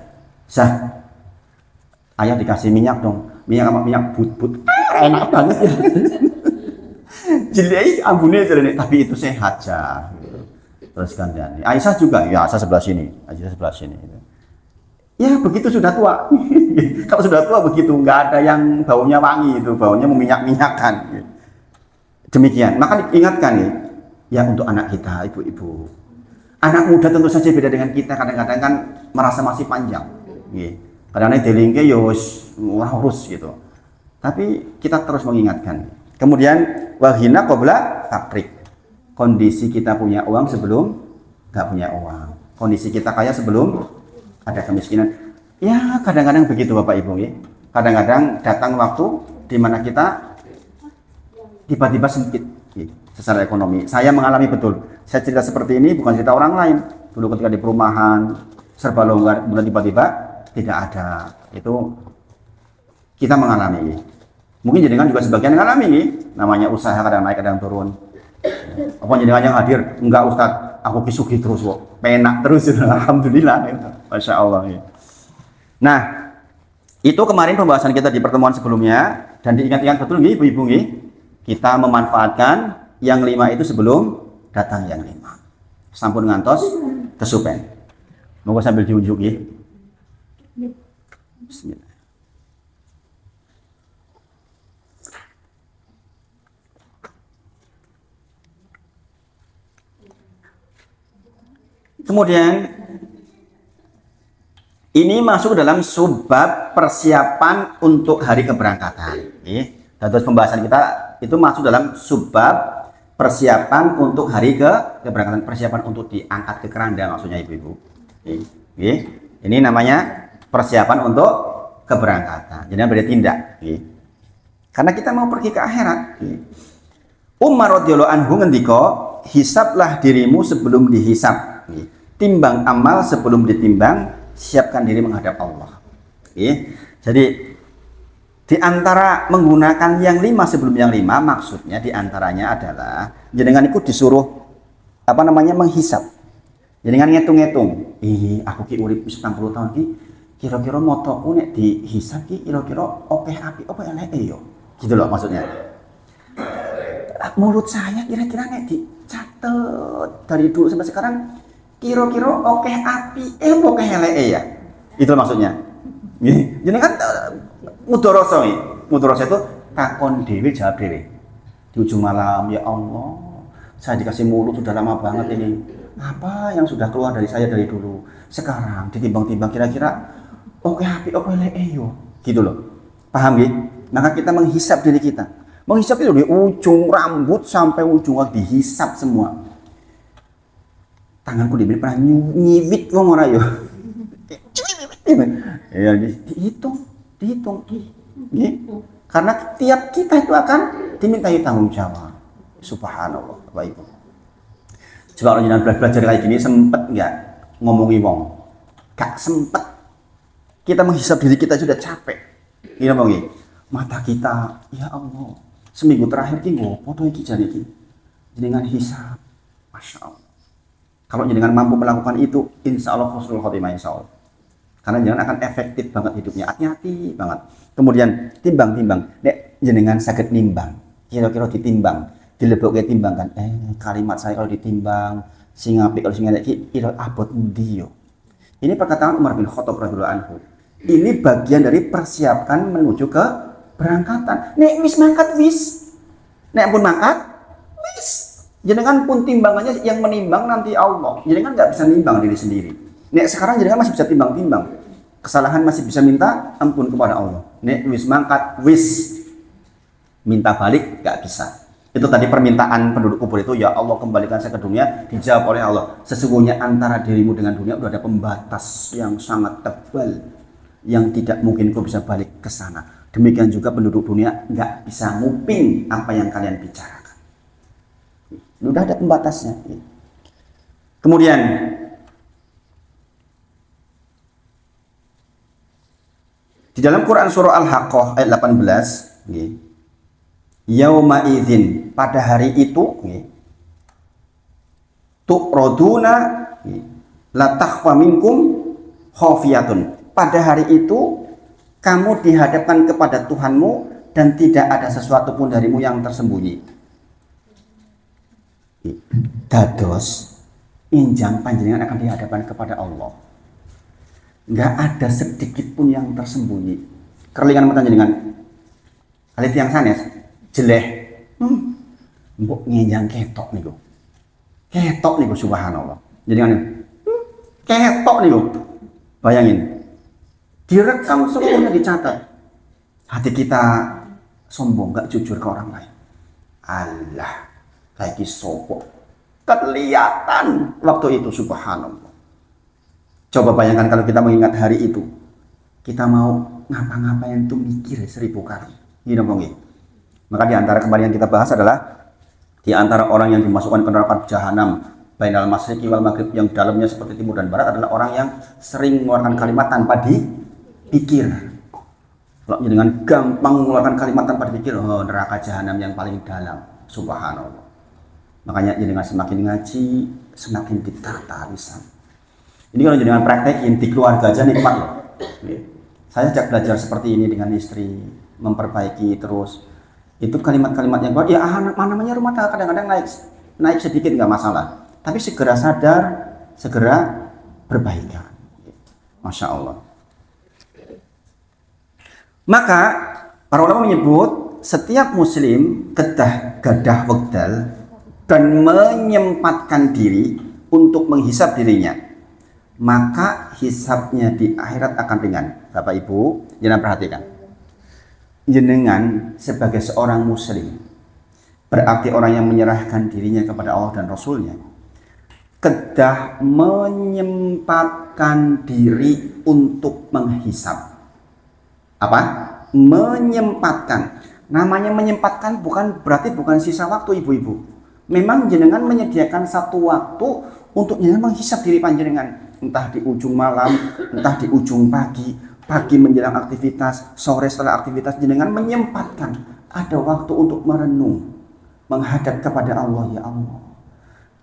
ayah dikasih minyak dong. Minyak apa? Minyak but-but. Enak banget ya. Jadi ambune jadi, tapi itu sehat ya. Terus kan Aisyah juga, ya Aisyah sebelah sini, Aisyah sebelah sini. Ya begitu sudah tua. Kalau sudah tua begitu, nggak ada yang baunya wangi itu, baunya meminyak-minyakan. Demikian. Maka diingatkan nih, ya untuk anak kita, ibu-ibu. Anak muda tentu saja beda dengan kita. Kadang-kadang kan merasa masih panjang. Kadang-kadang delingke ya urus gitu. Tapi kita terus mengingatkan. Kemudian wahina qabla faqrik. Kondisi kita punya uang sebelum nggak punya uang. Kondisi kita kaya sebelum ada kemiskinan. Ya kadang-kadang begitu Bapak Ibu ya. Kadang-kadang datang waktu di mana kita tiba-tiba sempit ya, secara ekonomi. Saya mengalami betul. Saya cerita seperti ini bukan cerita orang lain. Dulu ketika di perumahan serba longgar, kemudian tiba-tiba tidak ada. Itu kita mengalami. Mungkin jenengan juga sebagian mengalami nih. Namanya usaha kadang naik kadang turun. Apa jenengan yang hadir? Enggak Ustadz, aku kisugi terus kok. Penak terus itu. Alhamdulillah. Masya Allah. Ya. Nah, itu kemarin pembahasan kita di pertemuan sebelumnya dan diingat-ingat betul nih Ibu-ibu nih. Kita memanfaatkan yang 5 itu sebelum datang yang 5. Sampun ngantos kesupen. Moga sambil diunjuk ya. Bismillah. Kemudian ini masuk dalam subbab persiapan untuk hari keberangkatan. Dan terus pembahasan kita itu masuk dalam subbab persiapan untuk hari keberangkatan, persiapan untuk diangkat ke keranda maksudnya ibu-ibu. Ini namanya persiapan untuk keberangkatan. Jadi bertindak. Karena kita mau pergi ke akhirat. Umar radhiyallahu anhu ngendika, hisablah dirimu sebelum dihisab. Timbang amal sebelum ditimbang, siapkan diri menghadap Allah. Jadi di antara menggunakan yang 5 sebelum yang 5, maksudnya di antaranya adalah jenengan itu disuruh menghisab. Jenengan ngitung-ngitung. Aku ki urip 90 tahun ki, kira-kira motoku nek dihisab ki kira-kira akeh apik apa eleke yo. Gitu loh maksudnya. Mulut saya kira-kira nek dicatet dari dulu sampai sekarang kira-kira oke api oke eleke ya. Itu maksudnya. Jadi kan mudoroso itu takon dewi jawab dewi. Di ujung malam, ya Allah, saya dikasih mulut sudah lama banget ini. Apa yang sudah keluar dari saya dari dulu? Sekarang ditimbang-timbang kira-kira oke api oke eleke yo. Gitu loh. Paham ya? Maka kita menghisap diri kita. Menghisap itu dari ujung rambut sampai ujung kaki dihisap semua. Tanganku diberi pernah nyiwit wong ora yo. Ya dihitung. Karena tiap kita itu akan dimintai tanggung jawab. Subhanallah, Bapak Ibu. Coba kalau jangan belajar kayak gini sempet nggak ngomongi wong? Gak sempet. Kita menghisap diri kita sudah capek. Ini ngomongi. Mata kita, ya Allah. Seminggu terakhir ki ngopo to iki jane iki. Jenengan hisab. Masya Allah. Kalau jenengan mampu melakukan itu, insya Allah husnul khotimah insya Allah. Karena jenengan akan efektif banget hidupnya, hati-hati banget. Kemudian timbang-timbang, nek jenengan sakit nimbang, kira-kira ditimbang, dilebokke timbangan. Kalimat saya kalau ditimbang, sing apik kalau sing elek iki ira abot endi yo. Ini perkataan Umar bin Khattab radhiyallahu anhu. Ini bagian dari persiapkan menuju ke berangkatan. Nek wis mangkat wis. Nek pun mangkat wis. Jenengan pun timbangannya yang menimbang nanti Allah. Jenengan nggak bisa nimbang diri sendiri. Nek sekarang jenengan masih bisa timbang-timbang. Kesalahan masih bisa minta ampun kepada Allah. Nek wis mangkat wis. Minta balik nggak bisa. Itu tadi permintaan penduduk kubur itu, ya Allah kembalikan saya ke dunia. Dijawab oleh Allah, sesungguhnya antara dirimu dengan dunia udah ada pembatas yang sangat tebal, yang tidak mungkin kau bisa balik ke sana. Demikian juga penduduk dunia nggak bisa nguping apa yang kalian bicarakan. Udah ada pembatasnya. Kemudian di dalam Quran surah Al-Haqqah ayat 18, yauma idzin, pada hari itu, tu'raduna la takhfa minkum khafiyatun. Pada hari itu kamu dihadapkan kepada Tuhanmu dan tidak ada sesuatu pun darimu yang tersembunyi. Dados injang panjenengan akan dihadapkan kepada Allah. Nggak ada sedikit pun yang tersembunyi. Kerlingan mata jenengan. Kali tiang sanes jeleh. Mbok ngenjang ketok niku. Ketok niku subhanallah. Jenengan ketok niku. Bayangin. Direkam seluruhnya dicatat. Hati kita sombong, nggak jujur ke orang lain. Allah, lagi sopok. Kelihatan waktu itu, subhanallah. Coba bayangkan kalau kita mengingat hari itu, kita mau ngapa-ngapain tuh mikir 1000 kali. Gini ngomongin. Maka di antara kemarin yang kita bahas adalah di antara orang yang dimasukkan ke neraka jahanam bainal masyriqi wal maghrib, yang dalamnya seperti timur dan barat, adalah orang yang sering mengeluarkan kalimat tanpa dipikir. Kalau dengan gampang mengeluarkan kalimat tanpa dipikir, oh, neraka jahanam yang paling dalam, subhanallah. Makanya jenengan semakin ngaji, semakin ditata lisan. Ini kalau jenengan praktekin di keluarga aja nikmat loh. Saya ajak belajar seperti ini dengan istri, memperbaiki terus. Itu kalimat-kalimat yang kuat. Ya namanya rumah tangga kadang-kadang naik sedikit nggak masalah. Tapi segera sadar, segera perbaikan. Masya Allah. Maka para ulama menyebut setiap muslim gadah wekdal dan menyempatkan diri untuk menghisap dirinya, maka hisapnya di akhirat akan ringan. Bapak Ibu, jangan perhatikan. Jenengan sebagai seorang muslim, berarti orang yang menyerahkan dirinya kepada Allah dan Rasulnya, kedah menyempatkan diri untuk menghisap. Apa? Menyempatkan. Namanya menyempatkan berarti bukan sisa waktu, ibu-ibu. Memang jenengan menyediakan satu waktu untuk jenengan menghisap diri panjenengan, entah di ujung malam, entah di ujung pagi menjelang aktivitas, sore setelah aktivitas, jenengan menyempatkan ada waktu untuk merenung, menghadap kepada Allah. Ya Allah,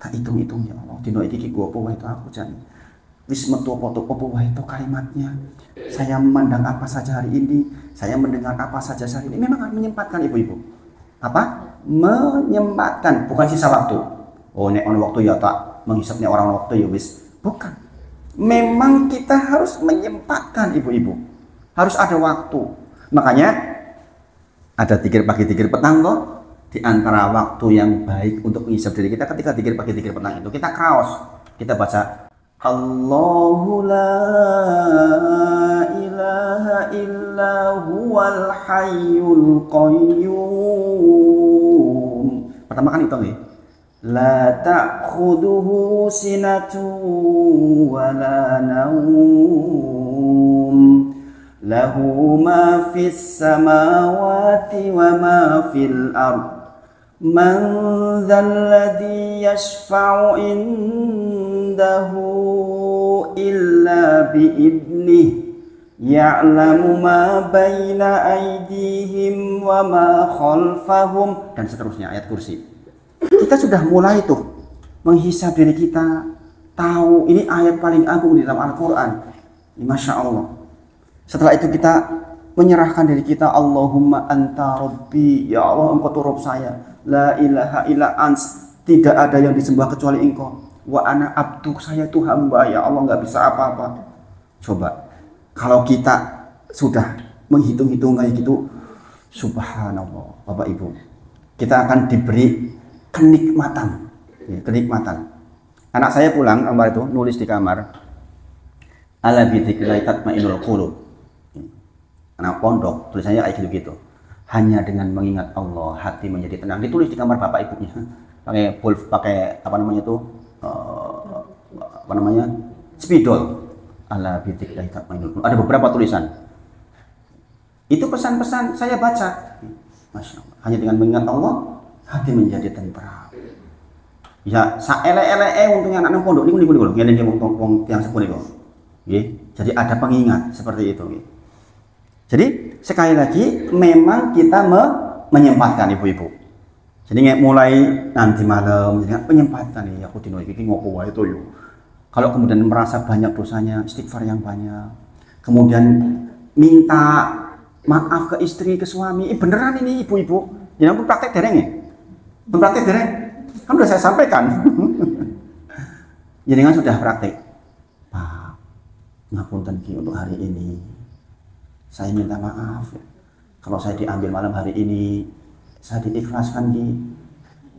tak hitung-hitung ya Allah, dino iki ku apa wae itu aku jan wis metu apa wae itu kalimatnya, saya memandang apa saja hari ini, saya mendengar apa saja hari ini. Memang harus menyempatkan, ibu-ibu. Apa? Menyempatkan, bukan sisa waktu. Oh, nek ono waktu ya tak menghisapnya orang waktu ya wis. Bukan. Memang kita harus menyempatkan, ibu-ibu. Harus ada waktu. Makanya ada zikir pagi, zikir petang toh. Di antara waktu yang baik untuk menghisap diri kita ketika zikir pagi, zikir petang itu kita kraos. Kita baca Allahu la ilaha illa huwal hayyul qayyum. Pertama kan itu nih. La ta'khuduhu sinatu wa la naum. Lahu ma fis samawati wa ma fil ard. Man dzalladzi yashfa'u indahu illa bi'idnih. Ya'lamu ma baina aydihim wa ma khalfahum, dan seterusnya ayat kursi. Kita sudah mulai tuh menghisap diri kita, tahu ini ayat paling agung di dalam Al-Quran. Masya Allah. Setelah itu kita menyerahkan diri kita, Allahumma anta rabbi, ya Allah engkau tuh Rabb saya, la ilaha illa ans, tidak ada yang disembah kecuali engkau, wa ana abduk, saya tuh hamba, ya Allah nggak bisa apa-apa. Coba kalau kita sudah menghitung-hitung kayak gitu, subhanallah, Bapak Ibu, kita akan diberi kenikmatan, kenikmatan. Anak saya pulang kemarin itu nulis di kamar, ala bidzikrillah tatma'innul qulub. Anak pondok tulisannya kayak gitu-gitu. Hanya dengan mengingat Allah hati menjadi tenang. Ditulis di kamar bapak ibunya. Pakai apa namanya itu? Apa namanya? Spidol. Ala bidzikrillah tatma'innul qulub. Ada beberapa tulisan. Itu pesan-pesan saya baca. Masya Allah. Hanya dengan mengingat Allah hati menjadi tentram. Ya, saele-ele untungnya anak pondok ini lho, ngene wong tiyang sepuh niku. Nggih. Jadi ada pengingat seperti itu nggih. Jadi sekali lagi memang kita menyempatkan, ibu-ibu. Jadi mulai nanti malam menyempatkan nih, aku dino iki ngopo wae to yo. Kalau kemudian merasa banyak dosanya, istighfar yang banyak. Kemudian minta maaf ke istri, ke suami. Beneran ini ibu-ibu. Ya ampun, praktek dereng ya? Praktek dereng? Kan udah saya sampaikan. Jadi kan sudah praktek. Pak, ngapunten ki untuk hari ini. Saya minta maaf. Kalau saya diambil malam hari ini, saya diikhlaskan ki.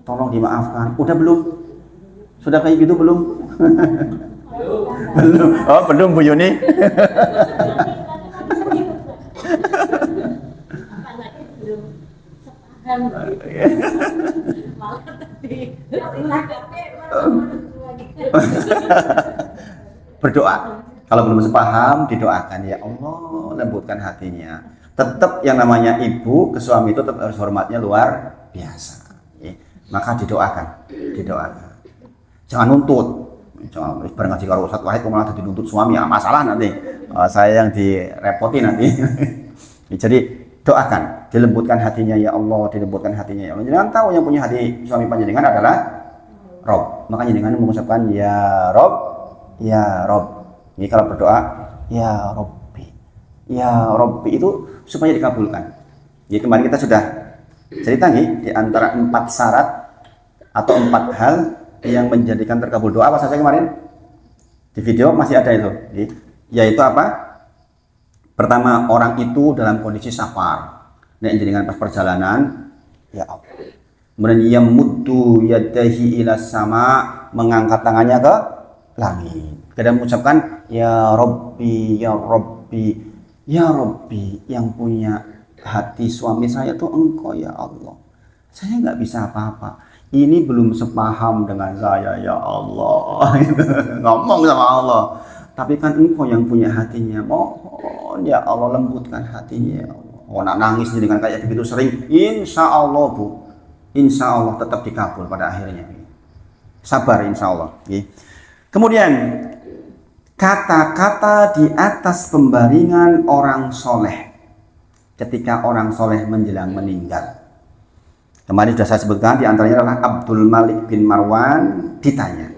Tolong dimaafkan. Udah belum? Sudah kayak gitu belum? Belum. Oh, belum Bu Yuni. Berdoa. Kalau belum sepaham, didoakan, ya Allah lembutkan hatinya. Tetap yang namanya ibu ke suami itu tetap harus hormatnya luar biasa. Maka didoakan. Jangan nuntut. Jangan bareng ngaji karo Ustaz Wahid kok malah dituntut suami, masalah nanti. Saya yang direpoti nanti. Jadi doakan, dilembutkan hatinya ya Allah, dilembutkan hatinya ya Allah. Jangan tahu yang punya hati suami panjenengan adalah Rob. Makanya dengan mengucapkan ya Rob, ya Rob. Ini kalau berdoa ya Robbi itu supaya dikabulkan. Jadi kemarin kita sudah cerita nih di antara 4 syarat atau 4 hal yang menjadikan terkabul doa apa saja kemarin di video masih ada itu. Yaitu apa? Pertama, orang itu dalam kondisi safar. Nah, dengan pas perjalanan ya Allah. Kemudian yamuddu yadahi ila sama, mengangkat tangannya ke langit. Kemudian mengucapkan ya Robbi, ya Robbi, ya Robbi, yang punya hati suami saya tuh engkau ya Allah. Saya nggak bisa apa-apa. Ini belum sepaham dengan saya ya Allah. Ngomong sama Allah. Tapi kan engkau yang punya hatinya. Mohon ya Allah lembutkan hatinya ya Allah. Oh, nak nangis dengan kayak begitu sering. Insya Allah Bu. Insya Allah tetap dikabul pada akhirnya. Sabar insya Allah. Kemudian kata-kata di atas pembaringan orang soleh ketika orang soleh menjelang meninggal. Kemarin sudah saya sebutkan, di antaranya adalah Abdul Malik bin Marwan ditanya,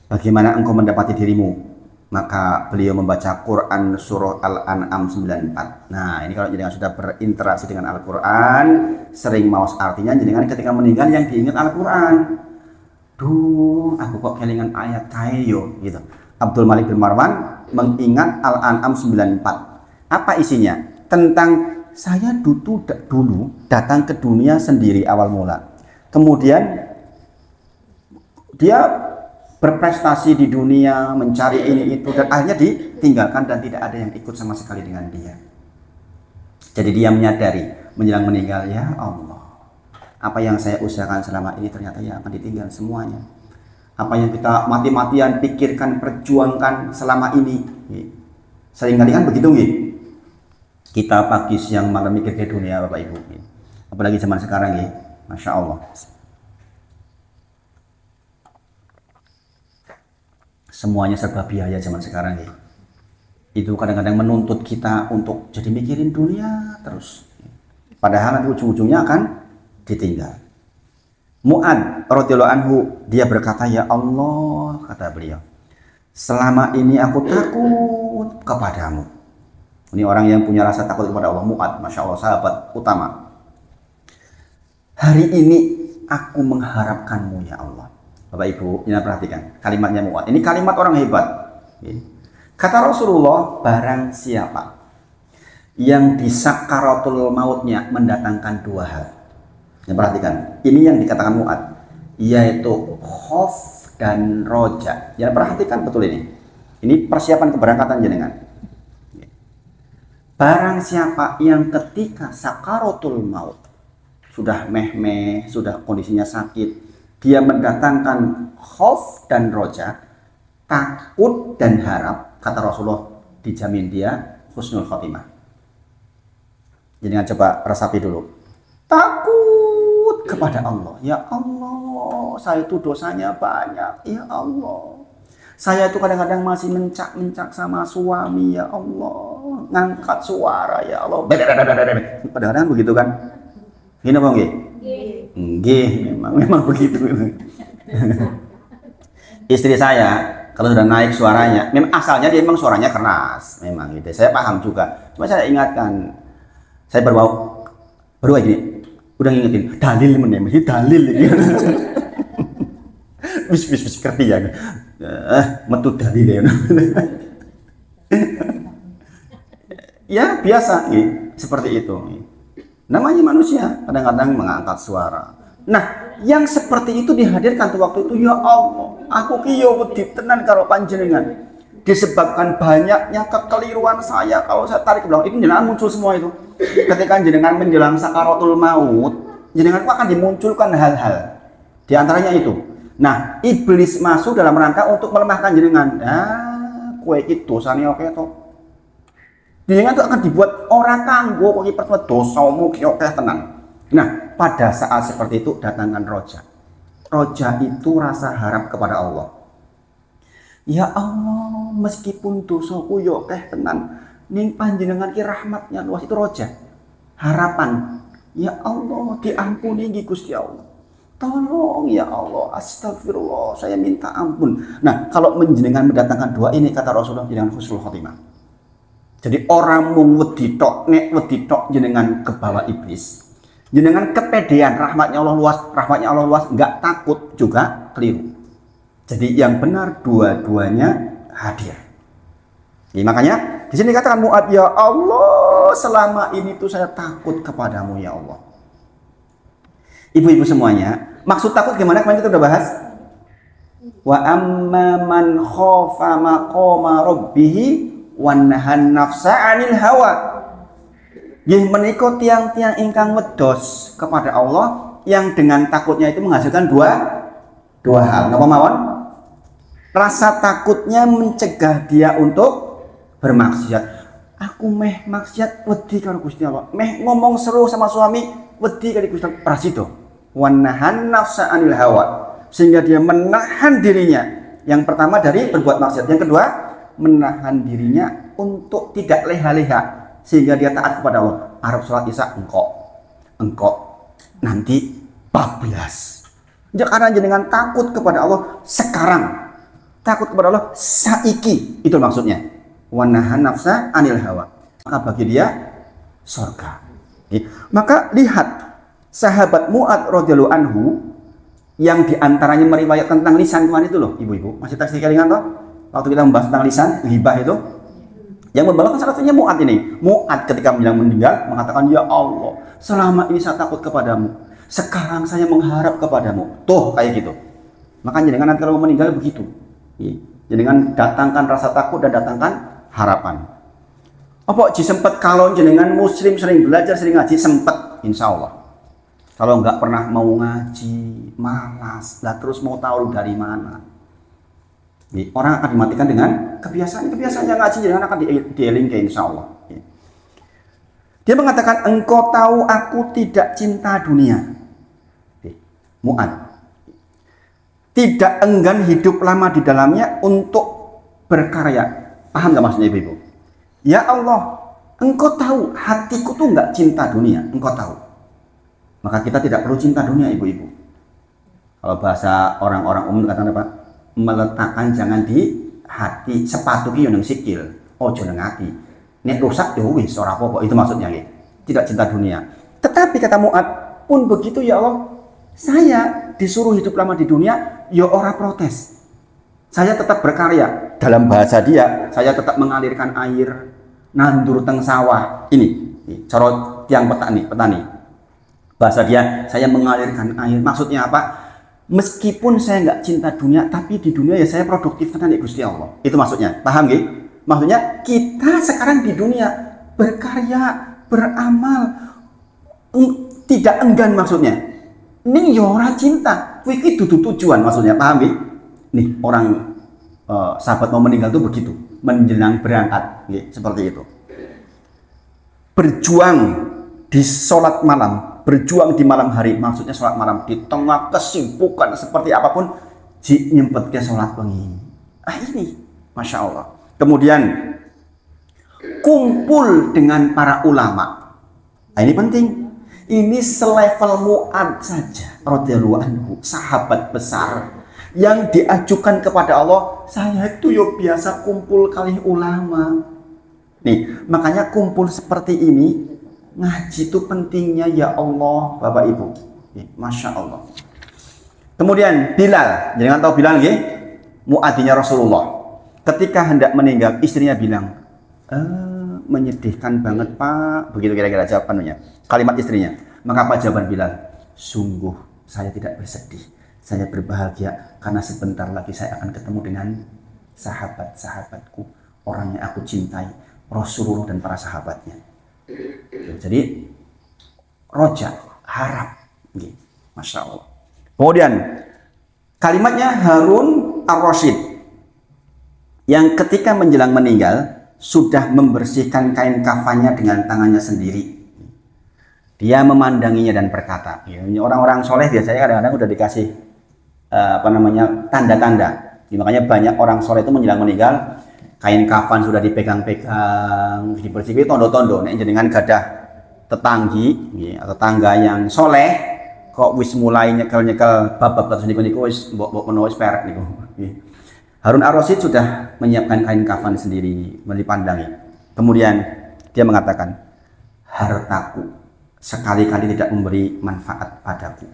bagaimana engkau mendapati dirimu? Maka beliau membaca Quran surah Al-An'am 94. Nah, ini kalau jenengan sudah berinteraksi dengan Al-Quran, sering maos artinya jenengan ketika meninggal yang diingat Al-Quran. Duh, aku kok kelingan ayat kayo gitu. Abdul Malik bin Marwan mengingat Al-An'am 94. Apa isinya? Tentang saya dulu datang ke dunia sendiri awal mula. Kemudian dia berprestasi di dunia, mencari ini itu, dan akhirnya ditinggalkan dan tidak ada yang ikut sama sekali dengan dia. Jadi dia menyadari menjelang meninggal, ya Allah, apa yang saya usahakan selama ini ternyata ya akan ditinggal semuanya. Apa yang kita mati-matian pikirkan, perjuangkan selama ini, seringkali kan begitu nih. Kita pagi siang malam mikir ke dunia Bapak Ibu, apalagi zaman sekarang nih, Masya Allah. Semuanya serba biaya zaman sekarang nih. Itu kadang-kadang menuntut kita untuk jadi mikirin dunia terus. Padahal nanti ujung-ujungnya akan ditinggal. Mu'ad radhiyallahu anhu, dia berkata, ya Allah, kata beliau, selama ini aku takut kepadamu. Ini orang yang punya rasa takut kepada Allah, Mu'ad, Masya Allah, sahabat utama. Hari ini aku mengharapkanmu ya Allah. Bapak Ibu, ini perhatikan kalimatnya Mu'ad. Ini kalimat orang hebat. Kata Rasulullah, barang siapa yang di sakaratul mautnya mendatangkan 2 hal. Yang perhatikan, ini yang dikatakan Mu'ad, yaitu khof dan roja. Yang perhatikan betul ini. Ini persiapan keberangkatan jenengan. Barang siapa yang ketika sakaratul maut sudah meh-meh, sudah kondisinya sakit, dia mendatangkan khauf dan roja, takut dan harap, kata Rasulullah, dijamin dia husnul khotimah. Jadi coba resapi dulu. Takut kepada Allah, ya Allah, saya itu dosanya banyak, ya Allah. Saya itu kadang-kadang masih mencak-mencak sama suami, ya Allah, ngangkat suara, ya Allah. Kadang-kadang begitu kan? Gini apa nggih? Nggih, memang begitu. Istri saya kalau sudah naik suaranya, memang asalnya dia memang suaranya keras, memang gitu. Saya paham juga. Cuma saya ingatkan, saya baru aja nih, udah ngingetin dalil mesti dalil. Wis ngerti ya. Metu dalil ya. Ya biasa, seperti itu. Namanya manusia, kadang-kadang mengangkat suara. Nah, yang seperti itu dihadirkan tuh waktu itu, ya Allah, aku kiyo wedi tenan karo panjenengan. Disebabkan banyaknya kekeliruan saya, kalau saya tarik ke belakang, itu jenengan muncul semua itu. Ketika jenengan menjelang sakaratul maut, jenengan akan dimunculkan hal-hal. Di antaranya itu, Nah, iblis masuk dalam rangka untuk melemahkan jenengan. Kue itu dosane oke to. Jenengan itu akan dibuat orang kanggo kok iki pertama dosamu ki oke tenan. Nah, pada saat seperti itu datangkan roja. Roja itu rasa harap kepada Allah. Ya Allah, meskipun dosaku yo oke tenan, ning panjenengan ki rahmatnya luas, itu roja. Harapan. Ya Allah, diampuni nggih Gusti Allah. Tolong ya Allah, astagfirullah, saya minta ampun. Nah, kalau menjenengan mendatangkan doa ini, kata Rasulullah, jenengan husnul khotimah. Jadi orang mung wedi tok, nek wedi tok jenengan ke bawah iblis. Jenengan kepedean, rahmatnya Allah luas, enggak takut juga keliru. Jadi yang benar dua-duanya hadir. Jadi makanya di sini katakan Mu'ad, ya Allah, selama ini tuh saya takut kepadamu ya Allah. Ibu-ibu semuanya, maksud takut gimana? Kemarin kita udah bahas. Wa amma man khafa maqama rabbih wa nahan nafsa 'anil hawa. Nggih menika tiang-tiang ingkang wedos kepada Allah yang dengan takutnya itu menghasilkan dua hal. Napa mawon? Rasa takutnya mencegah dia untuk bermaksiat. Aku meh maksiat wedi karo Gusti Allah. Meh ngomong seru sama suami wedi karo Gusti Allah. Prasito. Wanahan nafsa anil hawa, sehingga dia menahan dirinya. Yang pertama dari berbuat maksiat, yang kedua menahan dirinya untuk tidak leha-leha, sehingga dia taat kepada Allah. Arab sholat isya engkau nanti bablas. Karena jenengan takut kepada Allah sekarang, takut kepada Allah saiki, itu maksudnya. Wanahan nafsa anil hawa, maka bagi dia surga. Maka lihat sahabat Mu'ad radhiyallahu anhu yang diantaranya meriwayatkan tentang lisan kemarin itu loh, ibu-ibu. Masih taksi kelingan toh? Waktu kita membahas tentang lisan, ghibah itu. Yang membawakan salah satunya Mu'ad ini. Mu'ad ketika meninggal mengatakan, ya Allah, selama ini saya takut kepadamu. Sekarang saya mengharap kepadamu. Tuh, kayak gitu. Makanya jangan nanti kalau meninggal begitu. Jangan datangkan rasa takut dan datangkan harapan. Apa sempat kalau jenengan muslim sering belajar, sering ngaji, sempat, insya Allah. Kalau nggak pernah mau ngaji, malas, lah terus mau tahu dari mana. Orang akan dimatikan dengan kebiasaan yang ngaji, jangan akan dielingkan insya Allah. Dia mengatakan, engkau tahu aku tidak cinta dunia. Mu'ad. Tidak enggan hidup lama di dalamnya untuk berkarya. Paham nggak maksudnya ibu-ibu? Ya Allah, engkau tahu hatiku tuh nggak cinta dunia, engkau tahu. Maka kita tidak perlu cinta dunia ibu-ibu. Kalau bahasa orang-orang umum kata apa? Meletakkan jangan di hati, sepatu ki yang sikil, ojo nang hati. Nek rusak ya wis ora apa-apa, itu maksudnya gitu. Tidak cinta dunia. Tetapi kata Mu'ad, pun begitu ya Allah, saya disuruh hidup lama di dunia, ya ora protes. Saya tetap berkarya. Dalam bahasa dia, saya tetap mengalirkan air, nandur teng sawah. Ini cara tiang petani. Bahasa dia, saya mengalirkan air. Maksudnya apa? Meskipun saya nggak cinta dunia, tapi di dunia ya saya produktif tenan ya Gusti Allah. Itu maksudnya. Paham nggih? Maksudnya kita sekarang di dunia berkarya, beramal, tidak enggan maksudnya. Ini ya ora cinta. Iki dudu tujuan maksudnya. Paham nggih? Nih orang sahabat mau meninggal tuh begitu, menjelang berangkat, nggih, seperti itu. Berjuang di sholat malam, berjuang di malam hari, maksudnya sholat malam di tengah kesibukan seperti apapun, nyempet ke sholat wengi. Ini Masya Allah. Kemudian kumpul dengan para ulama. Ini penting. Ini selevel Mu'ad saja radhiyallahu anhu, sahabat besar yang diajukan kepada Allah. Saya itu yo biasa kumpul kali ulama. Nih, makanya kumpul seperti ini. Ngaji itu pentingnya ya Allah, Bapak Ibu. Masya Allah. Kemudian Bilal, jangan tahu Bilal nggih? Muadzzinnya Rasulullah. Ketika hendak meninggal, istrinya bilang, menyedihkan banget Pak. Begitu kira-kira jawabannya. Kalimat istrinya. Maka apa jawaban Bilal? Sungguh saya tidak bersedih. Saya berbahagia karena sebentar lagi saya akan ketemu dengan sahabat-sahabatku, orang yang aku cintai, Rasulullah dan para sahabatnya. Jadi roja, harap, Masya Allah. Kemudian Kalimatnya Harun Ar-Rasyid yang ketika menjelang meninggal sudah membersihkan kain kafannya dengan tangannya sendiri. Dia memandanginya dan berkata, orang-orang soleh biasanya kadang-kadang udah dikasih tanda-tanda. Makanya banyak orang soleh itu menjelang meninggal, kain kafan sudah dipegang-pegang, dibersihkan, tondo-tondo. Nek jenengan gadah tetanggi atau tangga yang soleh, kok wis mulai nyekel-nyekel bab-bab kados niku wis mbok menawa wis perek niku. Harun Ar-Rasyid sudah menyiapkan kain kafan sendiri, dipandangi. Kemudian dia mengatakan, hartaku sekali-kali tidak memberi manfaat padaku.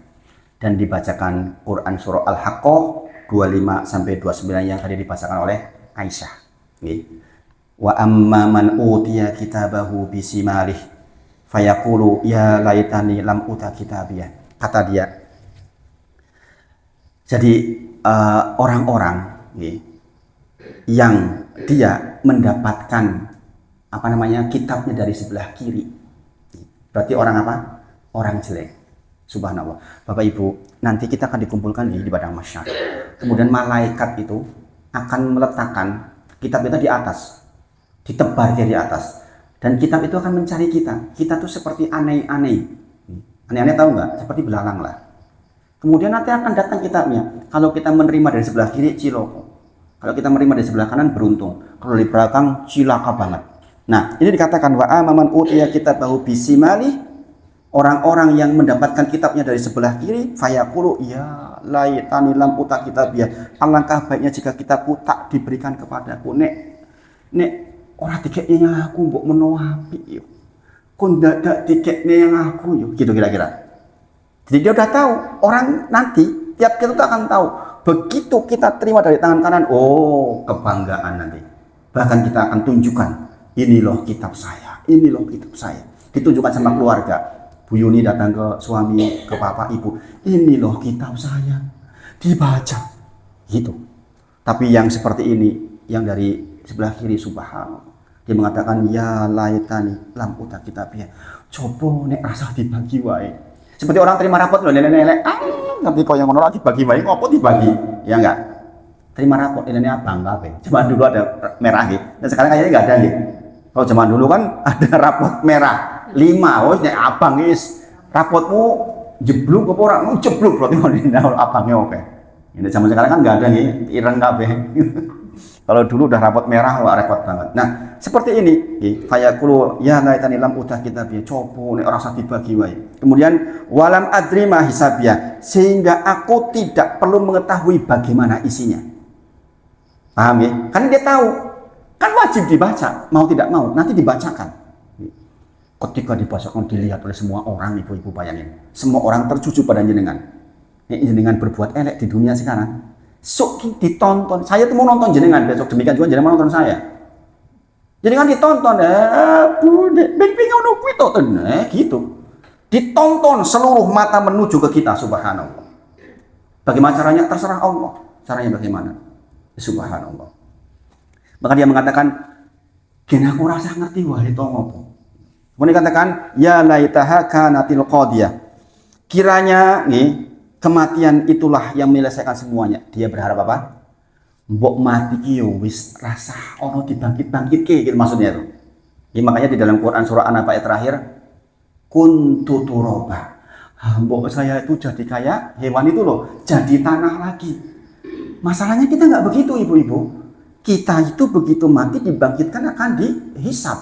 Dan dibacakan Quran surah Al-Haqqah 25 sampai 29 yang tadi dibacakan oleh Aisyah. Wa amma man utiya kitabahu bisimalih fayaqulu ya laitani lam uta kitabiyah. Kata dia. Jadi orang-orang yang dia mendapatkan kitabnya dari sebelah kiri, berarti orang apa? Orang jelek. Subhanallah. Bapak Ibu, nanti kita akan dikumpulkan di padang mahsyar. Kemudian malaikat itu akan meletakkan kitab itu di atas, ditebar di atas, dan kitab itu akan mencari kita. Kita tuh seperti aneh-aneh. Aneh-aneh tahu nggak? Seperti belalang lah. Kemudian nanti akan datang kitabnya. Kalau kita menerima dari sebelah kiri, ciloko. Kalau kita menerima dari sebelah kanan, beruntung. Kalau di belakang, cilaka banget. Nah, ini dikatakan wa amaman utiya kitabahu bisimali, orang-orang yang mendapatkan kitabnya dari sebelah kiri, fayaqulu ya laitani lam uta kitabiyah. Alangkah baiknya jika kitabku tak diberikan kepadaku. Nek ora dikeknya aku mbok menawa apik yo. Kon dadak dikekne yang aku yo. Gitu kira-kira. Jadi dia udah tahu, orang nanti tiap kita tuh akan tahu. Begitu kita terima dari tangan kanan, oh kebanggaan nanti. Bahkan kita akan tunjukkan, ini loh kitab saya, ini loh kitab saya. Ditunjukkan sama keluarga. Bu Yuni datang ke suami, ke bapak, ibu, ini loh kitab saya. Dibaca. Gitu. Tapi yang seperti ini, yang dari sebelah kiri, subhanallah. Dia mengatakan, ya laitani lam uta kitabiyah. Coba nek rasa dibagi wae. Seperti orang terima rapot loh, nenek-nenek, nanti kau yang menolak dibagi baik, ngopo dibagi, ya enggak? Terima rapot, ini abang kabeh. Zaman dulu ada merah gitu, dan sekarang kayaknya nggak ada gitu. Kalau zaman dulu kan ada rapot merah 5, oh nek abang is rapotmu jeblok apa ora? Jeblok berarti mau abangnya oke. Ini zaman sekarang kan nggak ada nih, ireng kabeh. Kalau dulu udah rapot merah, wah repot banget. Nah, seperti ini, fayaqulu ya laitani lam utah kitabiyah, copo nek ora usah dibagi wae. Kemudian walam adri ma hisabiyah, sehingga aku tidak perlu mengetahui bagaimana isinya. Paham ya? Karena dia tahu, kan wajib dibaca, mau tidak mau, nanti dibacakan. Ketika dibacakan dilihat oleh semua orang, ibu-ibu bayangin, semua orang tertuju pada jenengan. Jenengan berbuat elek di dunia sekarang. Sok ditonton, saya tuh mau nonton jenengan, besok demikian juga jenengan mau nonton saya. Jenengan ditonton, gitu. Ditonton seluruh mata menuju ke kita, subhanallah. Bagaimana caranya? Terserah Allah. Caranya bagaimana? Subhanallah. Maka dia mengatakan, "Gen aku rasa ngerti wae to ngopo." Kemudian dikatakan, "Ya laitaha kanatil qadiyah." Kiranya nih kematian itulah yang menyelesaikan semuanya. Dia berharap apa? Mbok mati ki yo wis rasa ono dibangkit-bangkit ki, gitu maksudnya itu. Ya, makanya di dalam Quran surah An-Naba ayat terakhir, kuntu turaba. Mbok saya itu jadi kayak hewan itu loh, jadi tanah lagi. Masalahnya kita nggak begitu, ibu-ibu. Kita itu begitu mati dibangkitkan akan dihisab.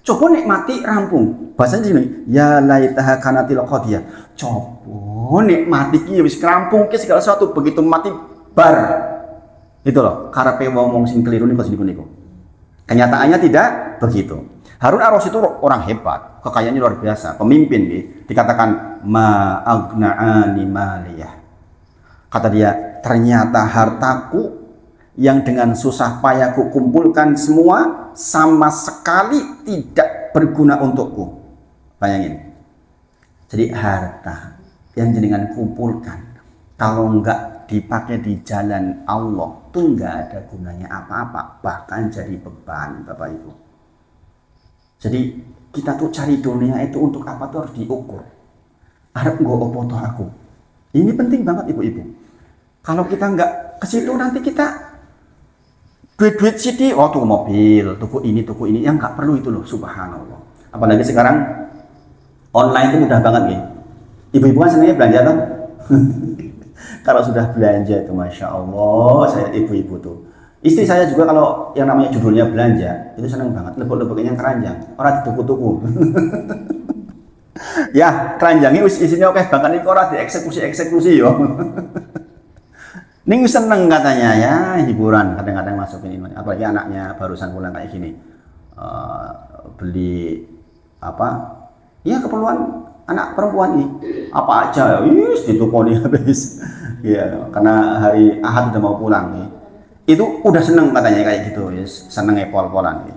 Coba nek mati rampung. Bahasanya gini, ya laitaha kanatil qadiyah. Coba nek mati ki wis rampung ki segala sesuatu, begitu mati bar. Itu loh, karepe wong sing keliru niku niku. Kenyataannya tidak begitu. Harun Ar-Rasyid itu orang hebat, kekayaannya luar biasa, pemimpin nih. Dikatakan ma aghna'ani maliyah. Kata dia, ternyata hartaku yang dengan susah payahku kumpulkan semua sama sekali tidak berguna untukku. Bayangin. Jadi harta yang jenengan kumpulkan kalau enggak dipakai di jalan Allah tuh enggak ada gunanya apa-apa, bahkan jadi beban, Bapak Ibu. Jadi kita tuh cari dunia itu untuk apa tuh harus diukur. Arep nggo opo toh aku. Ini penting banget, ibu-ibu. Kalau kita nggak ke situ nanti kita duit-duit sithik, oh tuku mobil, tuku ini, yang nggak perlu itu loh, subhanallah. Apalagi sekarang online itu mudah banget nih. Ibu-ibu kan senangnya belanja kan? Kalau sudah belanja itu Masya Allah, saya ibu-ibu tuh. Istri saya juga kalau yang namanya judulnya belanja, itu senang banget, lebok-leboknya keranjang, orang dituku-tuku. Ya, keranjangnya isinya oke banget nih, orang dieksekusi yo. Ning seneng katanya ya, hiburan kadang-kadang masukin ini, apalagi anaknya barusan pulang kayak gini, beli apa? Ya keperluan anak perempuan ini, apa aja, ditukoni habis. Ya, karena hari Ahad udah mau pulang nih. Itu udah seneng katanya kayak gitu, ya, seneng pol-polan. Ya.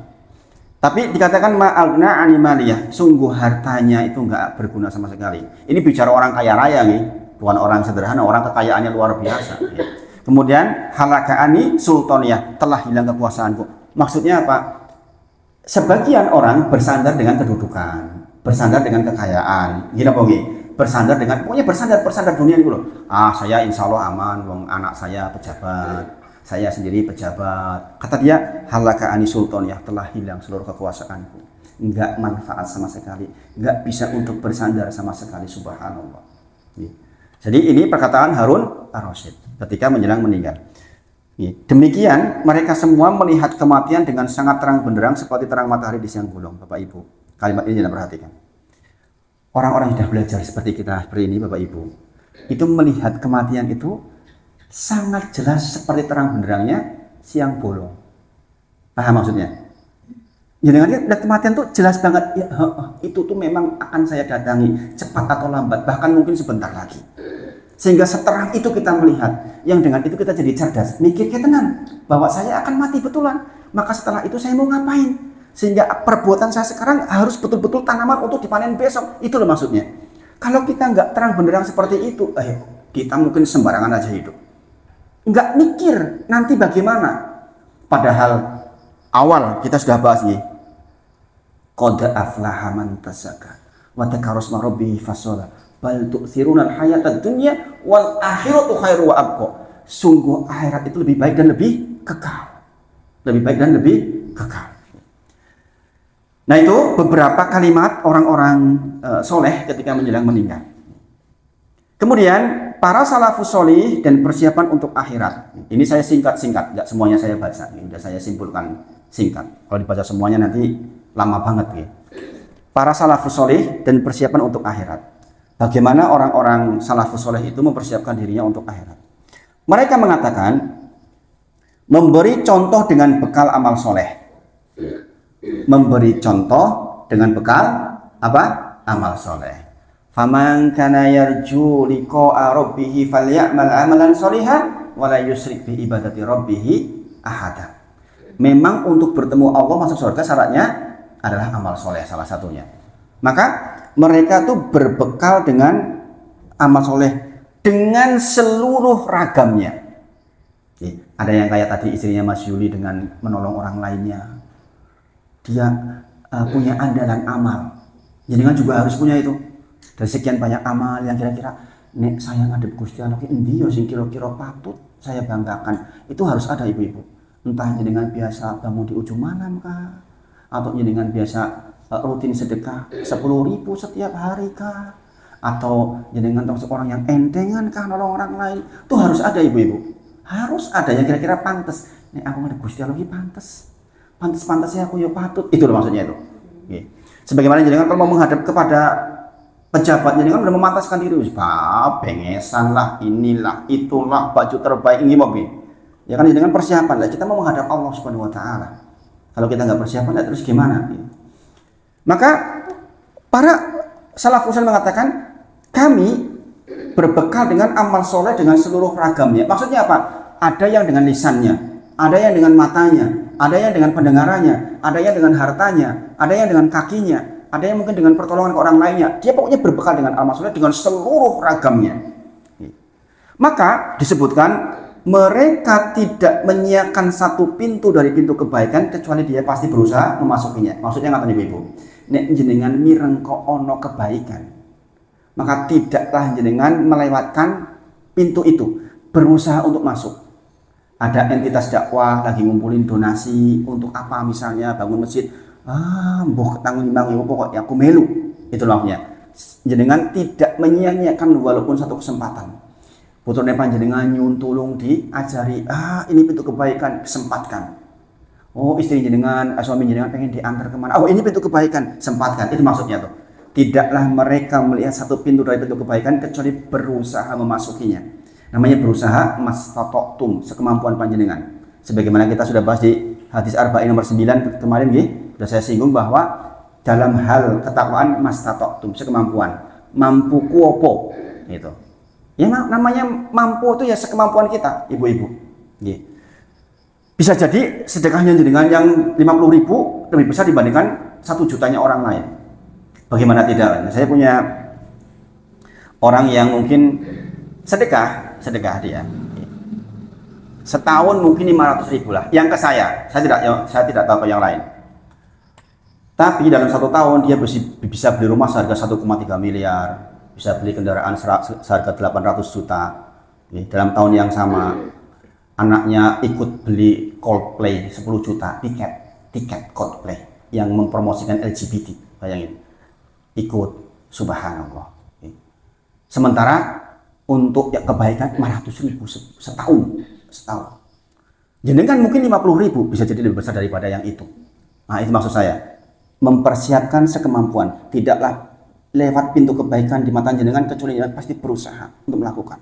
Tapi dikatakan ma'alna animaliyah, sungguh hartanya itu nggak berguna sama sekali. Ini bicara orang kaya raya nih, bukan orang sederhana, orang kekayaannya luar biasa. Ya. Kemudian halakaani sultaniyah, telah hilang kekuasaanku. Maksudnya apa? Sebagian orang bersandar dengan kedudukan, bersandar dengan kekayaan, gila bogi, bersandar dengan, pokoknya bersandar dunia ini loh. Saya insya Allah aman, wong anak saya pejabat. Saya sendiri pejabat. Kata dia, halakaani sultaniyah, telah hilang seluruh kekuasaanku. Enggak manfaat sama sekali, enggak bisa untuk bersandar sama sekali, subhanallah. Jadi ini perkataan Harun ar-Rasyid ketika menjelang meninggal. Demikian mereka semua melihat kematian dengan sangat terang benderang seperti terang matahari di siang bolong, Bapak Ibu. Kalimat ini jangan perhatikan. Orang-orang yang sudah belajar seperti kita seperti ini, Bapak Ibu, itu melihat kematian itu sangat jelas seperti terang benderangnya siang bolong. Paham maksudnya? Ya dengan lihat kematian tuh jelas banget. Ya, itu tuh memang akan saya datangi cepat atau lambat, bahkan mungkin sebentar lagi. Sehingga seterang itu kita melihat, yang dengan itu kita jadi cerdas, mikir kayak tenan bahwa saya akan mati betulan. Maka setelah itu saya mau ngapain? Sehingga perbuatan saya sekarang harus betul-betul tanaman untuk dipanen besok. Itu loh maksudnya. Kalau kita nggak terang benderang seperti itu, kita mungkin sembarangan aja hidup. Nggak mikir nanti bagaimana. Padahal awal kita sudah bahas nih. Qad aflaha man tazakka wa dzakara isma rabbih fasholla bal tu'thiruna al-hayatad dunya wal akhiratu khairu wa abqa. Sungguh akhirat itu lebih baik dan lebih kekal. Lebih baik dan lebih kekal. Nah itu beberapa kalimat orang-orang soleh ketika menjelang meninggal. Kemudian para salafus solih dan persiapan untuk akhirat. Ini saya singkat-singkat, nggak semuanya saya baca. Ini sudah saya simpulkan singkat. Kalau dibaca semuanya nanti lama banget. Ya. Para salafus solih dan persiapan untuk akhirat. Bagaimana orang-orang salafus solih itu mempersiapkan dirinya untuk akhirat. Mereka mengatakan memberi contoh dengan bekal amal soleh. Memberi contoh dengan bekal apa? Amal soleh. Faman kana yarju liqa'a rabbih falyamal amalan sholihan wa la yusyrik bi ibadati rabbih ahada. Memang untuk bertemu Allah masuk surga syaratnya adalah amal soleh salah satunya. Maka mereka tuh berbekal dengan amal soleh dengan seluruh ragamnya. Ada yang kayak tadi istrinya Mas Yuli dengan menolong orang lainnya. Dia punya andalan amal. Jadi kan juga harus punya itu. Dari sekian banyak amal yang kira-kira nek saya ngadep Gusti Allah ki endi yo sing kira-kira patut saya banggakan. Itu harus ada ibu-ibu. Entah jenengan biasa bangun di ujung malam kah atau jenengan biasa rutin sedekah 10.000 setiap hari kah atau jenengan termasuk orang yang entengan kah nolong orang lain. Itu harus ada ibu-ibu. Harus ada yang kira-kira pantas. Nek aku ngadep Gusti Allah ki pantas. Pantas-pantasnya aku yo patut. Itu loh maksudnya itu. Oke. Sebagaimana jenengan kalau mau menghadap kepada pejabat jenengan udah memantaskan diri, pengesan lah, inilah, itulah, baju terbaik ini mobil. Ya kan dengan persiapan lah. Kita mau menghadap Allah Subhanahu Wa Taala. Kalau kita nggak persiapan, ya terus gimana? Maka para salafus mengatakan kami berbekal dengan amal soleh dengan seluruh ragamnya. Maksudnya apa? Ada yang dengan lisannya, ada yang dengan matanya, ada yang dengan pendengarannya, ada yang dengan hartanya, ada yang dengan kakinya. Ada yang mungkin dengan pertolongan ke orang lainnya. Dia pokoknya berbekal dengan amal soleh dengan seluruh ragamnya. Maka disebutkan mereka tidak menyiapkan satu pintu dari pintu kebaikan kecuali dia pasti berusaha memasukinya. Maksudnya ngapain ibu? Nek jenengan mireng kok ono kebaikan, maka tidaklah jenengan melewatkan pintu itu. berusaha untuk masuk. Ada entitas dakwah lagi ngumpulin donasi untuk apa misalnya bangun masjid. Mbok ketanggung 5.000 pokoknya aku melu. Itu maksudnya. Jenengan tidak menyia-nyiakan walaupun satu kesempatan. Putrane panjenengan nyuwun tulung diajari, ini pintu kebaikan, sempatkan. Oh, istri jenengan, suami jenengan pengen diantar kemana? Oh, ini pintu kebaikan, sempatkan. Itu maksudnya tuh. Tidaklah mereka melihat satu pintu dari pintu kebaikan kecuali berusaha memasukinya. Namanya berusaha mastata'tum, sekemampuan panjenengan. Sebagaimana kita sudah bahas di hadis arba'in nomor 9 kemarin sudah saya singgung bahwa dalam hal ketakwaan mastata'tum, sekemampuan. Mampu kuopo gitu. Ya namanya mampu itu ya sekemampuan kita, ibu-ibu. Bisa jadi sedekahnya jenengan yang 50.000 lebih besar dibandingkan 1 jutanya orang lain. Bagaimana tidak? Saya punya orang yang mungkin sedekah dia. Setahun mungkin 500.000 lah. Yang ke saya tidak tahu ke yang lain. Tapi dalam 1 tahun dia bisa beli rumah seharga 1,3 miliar, bisa beli kendaraan seharga 800 juta. Dalam tahun yang sama, anaknya ikut beli Coldplay 10 juta tiket Coldplay yang mempromosikan LGBT. Bayangin, ikut, subhanallah. Sementara untuk kebaikan 500.000 setahun. Jenengan mungkin 50.000 bisa jadi lebih besar daripada yang itu. Nah, itu maksud saya. Mempersiapkan sekemampuan. Tidaklah lewat pintu kebaikan di mata jenengan kecuali jenengan pasti berusaha untuk melakukan.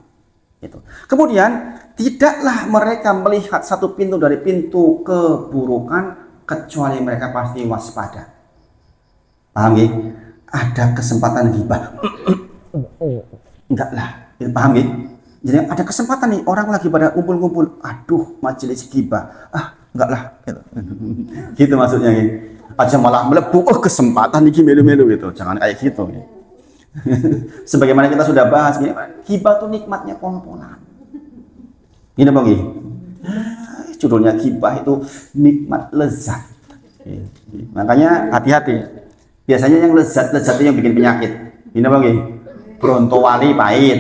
Itu. Kemudian tidaklah mereka melihat satu pintu dari pintu keburukan kecuali mereka pasti waspada. Paham ya? Ada kesempatan ghibah. Enggak lah. Paham ya? Jadi ada kesempatan nih, orang lagi pada kumpul-kumpul, aduh majelis ghibah, enggak lah gitu maksudnya ya. Aja malah melebu, kesempatan nih melu-melu gitu, jangan kayak gitu ya. Sebagaimana kita sudah bahas, ghibah tuh nikmatnya pol-polan gini bang ya. Judulnya ghibah itu nikmat lezat. Makanya hati-hati, biasanya yang lezat itu yang bikin penyakit gini bang ya. Brontowali pahit,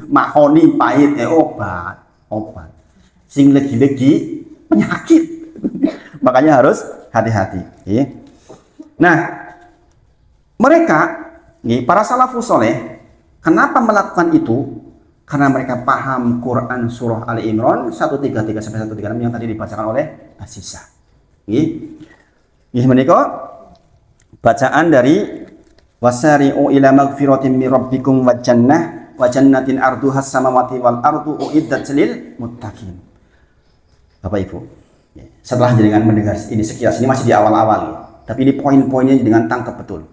mahoni pahit, obat. Sing legi-legi penyakit. Makanya harus hati-hati. Nah, mereka, para salafus soleh, kenapa melakukan itu? Karena mereka paham Quran surah Ali Imran 133 sampai 136 yang tadi dibacakan oleh Asisah. Menika bacaan dari wasari'u ila magfiratin min rabbikum wa jannatin arduhas samawati wal ardu uiddat lil muttaqin. Bapak Ibu, setelah jenengan mendengar ini sekilas, ini masih di awal-awal, tapi ini poin-poinnya dengan tangkap betul.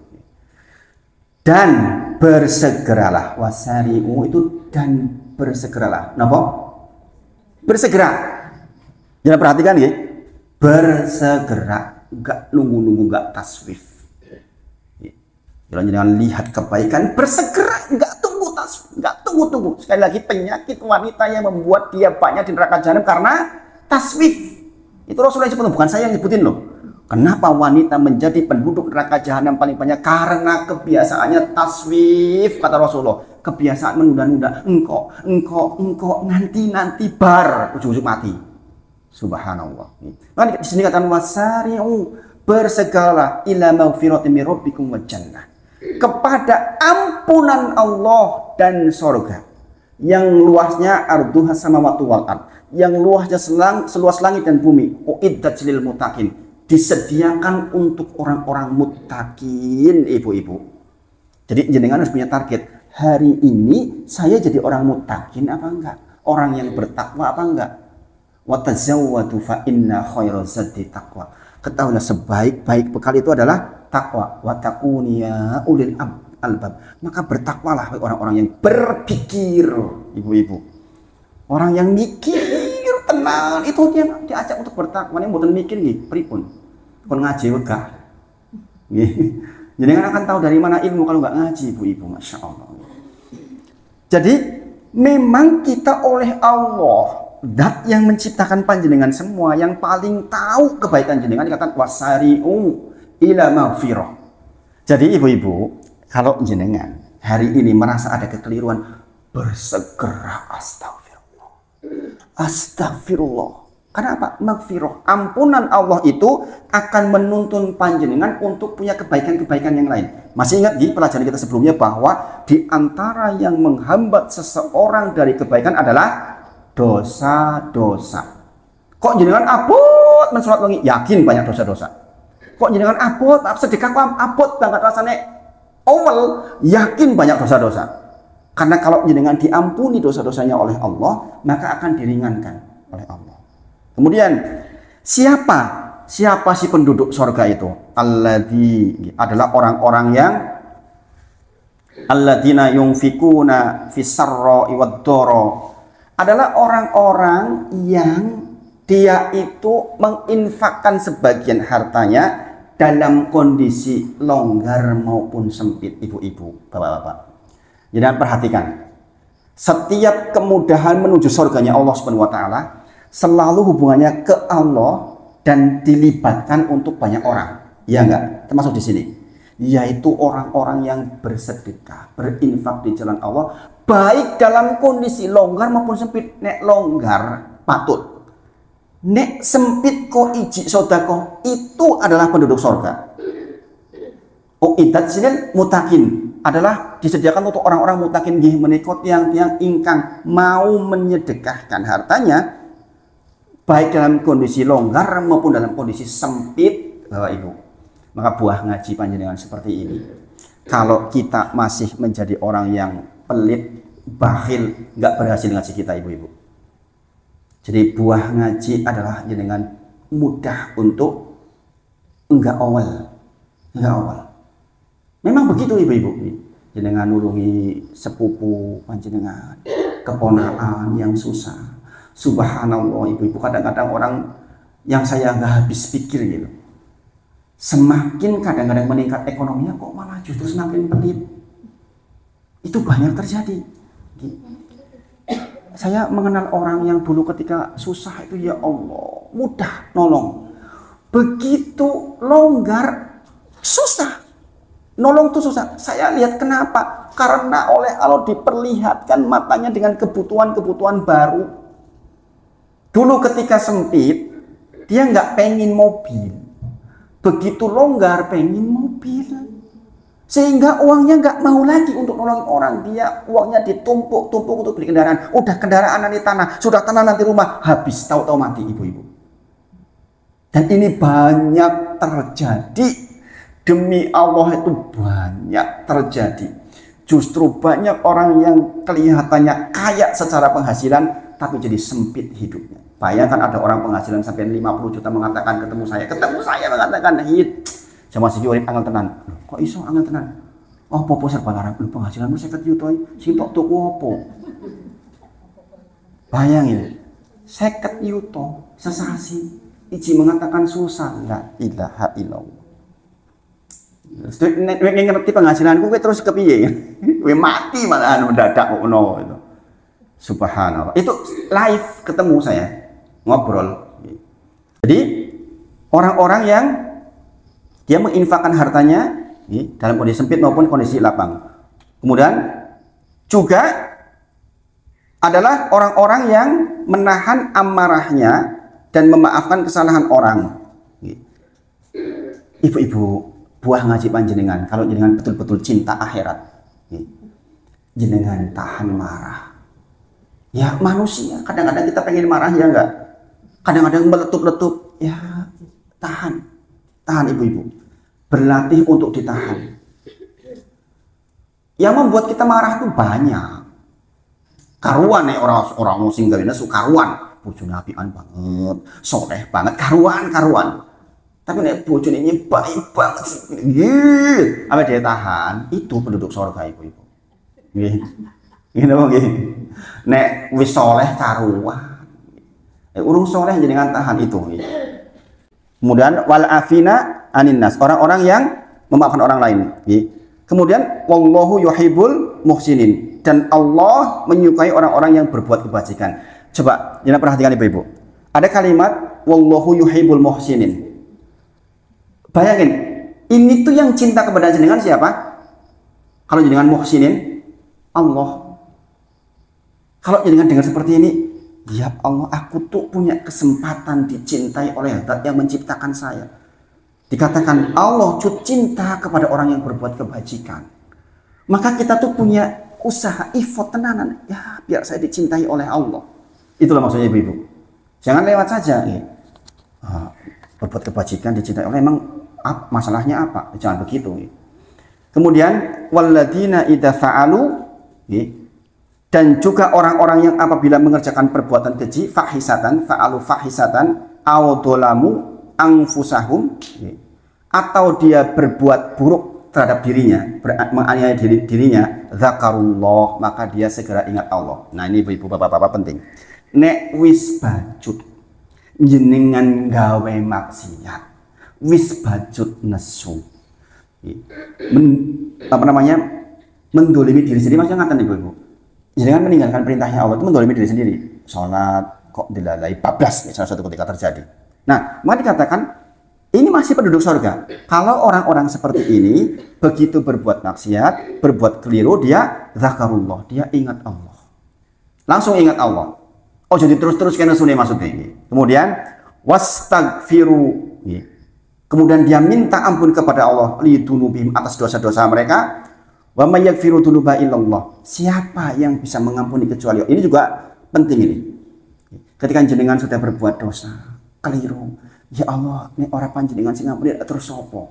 Dan bersegeralah, wasari'u itu dan bersegeralah. Napa? Bersegera. Jangan perhatikan ya. Bersegera, enggak nunggu-nunggu, enggak taswif. Kalau jangan lihat kebaikan, bersegera, enggak tunggu. Sekali lagi, penyakit wanita yang membuat dia banyak di neraka jahanam karena taswif. Itu Rasulullah sebutkan, bukan saya yang nyebutin loh. Kenapa wanita menjadi penduduk neraka jahanam paling banyak? Karena kebiasaannya taswif, kata Rasulullah. Kebiasaan menunda-nunda, engkau, nanti bar, ujung-ujung mati. Subhanallah. Nah, di sini katakan wasari'u, bersegeralah ila maghfiratin min rabbikum wa jannah. Kepada ampunan Allah dan sorga yang luasnya arduha samawati wal ard, yang luasnya seluas langit dan bumi, uiddat lil muttaqin, disediakan untuk orang-orang muttaqin. Ibu-ibu, jadi jenengan harus punya target, hari ini saya jadi orang muttaqin apa enggak, orang yang bertakwa apa enggak. Wa tazawwadu fa inna khairaz zadi taqwa. Ketahuilah sebaik-baik bekal itu adalah takwa. Wa takuniya ulil albab. Maka bertakwalah orang-orang yang berpikir, ibu-ibu. Orang yang mikir tenang, itu dia diajak untuk bertakwa. Ini mboten mikir nggih, pripun? Kon ngaji wegah. Nggih. Jadi akan tahu dari mana ilmu kalau nggak ngaji, ibu-ibu, masya Allah. Jadi memang kita oleh Allah, Zat yang menciptakan panjenengan semua, yang paling tahu kebaikan jenengan, dikatakan wasari'u ila maghfirah. Jadi ibu-ibu, kalau jenengan hari ini merasa ada kekeliruan, bersegera astagfirullah. Astagfirullah. Karena apa? Maghfirah. Ampunan Allah itu akan menuntun panjenengan untuk punya kebaikan-kebaikan yang lain. Masih ingat di pelajaran kita sebelumnya bahwa di antara yang menghambat seseorang dari kebaikan adalah dosa-dosa. Kok jenengan abot men salat wengi? Yakin banyak dosa-dosa. Kok jenengan abot sedekah kok abot banget rasane awal? Yakin banyak dosa-dosa. Karena kalau jenengan diampuni dosa-dosanya oleh Allah, maka akan diringankan oleh Allah. Kemudian siapa si penduduk surga itu? Alladzi adalah orang-orang yang alladzina yunfikuna fis-sarra'i wad-dharra, adalah orang-orang yang dia itu menginfakkan sebagian hartanya dalam kondisi longgar maupun sempit, ibu-ibu, bapak-bapak. Jangan perhatikan, setiap kemudahan menuju surganya Allah Subhanahu wa taala selalu hubungannya ke Allah dan dilibatkan untuk banyak orang. Ya enggak? Termasuk di sini. Yaitu orang-orang yang bersedekah, berinfak di jalan Allah, baik dalam kondisi longgar maupun sempit. Nek longgar patut, nek sempit ko iji sodako, itu adalah penduduk surga. Idat sini mutakin adalah disediakan untuk orang-orang mutakin, gih menikot yang ingkang mau menyedekahkan hartanya baik dalam kondisi longgar maupun dalam kondisi sempit, Bapak Ibu. Maka buah ngaji panjenengan seperti ini. Kalau kita masih menjadi orang yang pelit, bakhil, nggak berhasil ngaji kita, ibu-ibu. Jadi buah ngaji adalah jenengan mudah untuk enggak awal. Memang begitu, ibu-ibu. Jenengan nulungi sepupu panjenengan, keponakan yang susah. Subhanallah, ibu-ibu, kadang-kadang orang yang saya nggak habis pikir gitu. Semakin kadang-kadang meningkat ekonominya kok malah justru semakin pelit. Itu banyak terjadi. Saya mengenal orang yang dulu ketika susah itu ya Allah mudah nolong. Begitu longgar susah. Nolong itu susah. Saya lihat kenapa? Karena oleh Allah diperlihatkan matanya dengan kebutuhan-kebutuhan baru. Dulu ketika sempit, dia nggak pengen mobil. Begitu longgar pengen mobil. Sehingga uangnya nggak mau lagi untuk nolongin orang. Dia uangnya ditumpuk-tumpuk untuk beli kendaraan. Udah kendaraan nanti tanah, sudah tanah nanti rumah, habis tahu-tahu mati, ibu-ibu. Dan ini banyak terjadi. Demi Allah itu banyak terjadi. Justru banyak orang yang kelihatannya kaya secara penghasilan, tapi jadi sempit hidupnya. Bayangkan ada orang penghasilan sampai 50 juta mengatakan ketemu saya mengatakan hit. Sama si urip angel tenan. Kok iso angel tenan? Oh, popo serba larang. Lu penghasilanmu 50 juta sing tok tuku opo? Bayangin. 50 juta sesasi iji mengatakan susah. La ilaha illallah. Nek ngerti penghasilanku kowe terus kepiye? Kowe mati malahan mendadak ngono itu. Subhanallah. Itu live ketemu saya. Ngobrol. Jadi orang-orang yang dia menginfakkan hartanya dalam kondisi sempit maupun kondisi lapang. Kemudian juga adalah orang-orang yang menahan amarahnya dan memaafkan kesalahan orang. Ibu-ibu, buah ngaji panjenengan kalau jenengan betul-betul cinta akhirat, jenengan tahan marah. Ya manusia, kadang-kadang kita pengen marah ya enggak? Kadang-kadang meletup-letup, ya tahan ibu-ibu, berlatih untuk ditahan. Yang membuat kita marah itu banyak. Karuan nih orang musing gawina karuan, bojone apian banget, soleh banget, karuan. Tapi nek bojone ini baik banget, apa dia tahan? Itu penduduk surga, ibu-ibu. Nggih. Nek wis soleh karuan. Urung soleh jenengan tahan itu. Kemudian wal afina anin nas, orang-orang yang memaafkan orang lain. Kemudian wallahu yuhibbul muhsinin, dan Allah menyukai orang-orang yang berbuat kebajikan. Coba jangan perhatikan ibu-ibu. Ada kalimat wallahu yuhibbul muhsinin. Bayangin, ini tuh yang cinta kepada jenengan siapa? Kalau jenengan muhsinin, Allah. Kalau jenengan dengar seperti ini, Ya Allah, aku tuh punya kesempatan dicintai oleh Zat yang menciptakan saya. Dikatakan Allah tuh cinta kepada orang yang berbuat kebajikan. Maka kita tuh punya usaha effort tenanan. Ya, biar saya dicintai oleh Allah. Itulah maksudnya ibu-ibu. Jangan lewat saja. Ya. Berbuat kebajikan dicintai oleh, emang masalahnya apa? Jangan begitu. Ya. Kemudian walladzina idza fa'alu, ya. Dan juga orang-orang yang apabila mengerjakan perbuatan keji, fahisatan, fa'alu fahisatan, awdolamu anfusahum, atau dia berbuat buruk terhadap dirinya, menganiaya dirinya, zakarullah, maka dia segera ingat Allah. Nah ini ibu-ibu bapak-bapak penting. Nek wis bajut jenengan gawe maksiat, wis bajut nesu, mendolimi diri sendiri, maksudnya ngatain ibu-ibu. Jangan meninggalkan perintahnya Allah itu mendolimi diri sendiri. Sholat kok dilalai bablas, salah satu ketika terjadi. Nah, maka dikatakan ini masih penduduk surga. Kalau orang-orang seperti ini begitu berbuat maksiat, berbuat keliru, dia zakarullah, dia ingat Allah. Langsung ingat Allah. Oh jadi terus-terus kena sunai maksudnya ini. Kemudian wastagfiru. Kemudian dia minta ampun kepada Allah lidunubihim atas dosa-dosa mereka. Wa may yaghfiru dzunuba illallah. Siapa yang bisa mengampuni kecuali Allah? Ini juga penting ini. Ketika jenengan sudah berbuat dosa, keliru, ya Allah, ini orang panjenengan sing ngampuni terus sapa?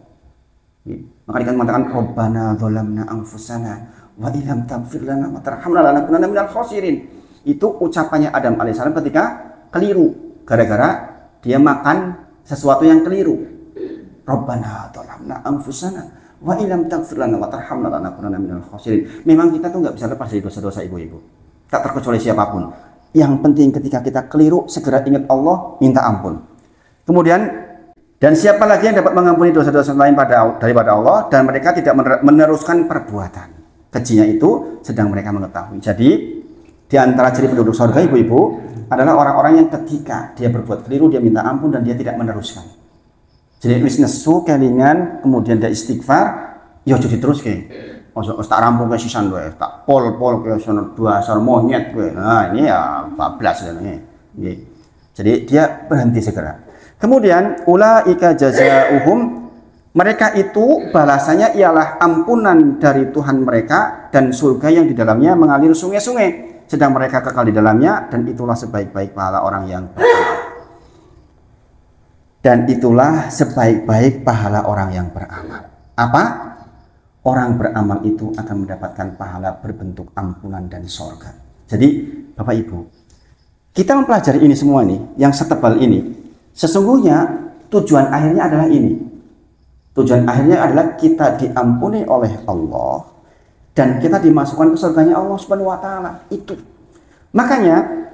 Maka dikatakan mengatakan Rabbana dzalamna anfusana wa illam taghfir lana wa tarhamna lanakunanna minal khasirin. Itu ucapannya Adam alaihissalam ketika keliru gara-gara dia makan sesuatu yang keliru. Rabbana dzalamna anfusana wa illam taghfir lana wa tarhamna lanakunanna minal khasirin. Memang kita tuh nggak bisa lepas dari dosa-dosa ibu-ibu. Tak terkecuali siapapun. Yang penting ketika kita keliru segera ingat Allah, minta ampun. Kemudian dan siapa lagi yang dapat mengampuni dosa-dosa lain daripada Allah dan mereka tidak meneruskan perbuatan kejinya itu sedang mereka mengetahui. Jadi di antara ciri penduduk surga ibu-ibu adalah orang-orang yang ketika dia berbuat keliru dia minta ampun dan dia tidak meneruskan. Jadi wis nesu kelingan kemudian dia istighfar, ya jadi terus ke. Masuk tak rampung ke sisan wae, tak pol ke sono dasar monyet kowe. Nah, ini ya bablas ini. Jadi dia berhenti segera. Kemudian ulaika jazaohum, mereka itu balasannya ialah ampunan dari Tuhan mereka dan surga yang di dalamnya mengalir sungai-sungai, sedang mereka kekal di dalamnya dan itulah sebaik-baik pahala orang yang beramal. Dan itulah sebaik-baik pahala orang yang beramal. Apa? Orang beramal itu akan mendapatkan pahala berbentuk ampunan dan sorga. Jadi Bapak Ibu, kita mempelajari ini semua nih, yang setebal ini, sesungguhnya tujuan akhirnya adalah ini. Tujuan akhirnya adalah kita diampuni oleh Allah dan kita dimasukkan ke surganya Allah Subhanahu wa taala. Itu. Makanya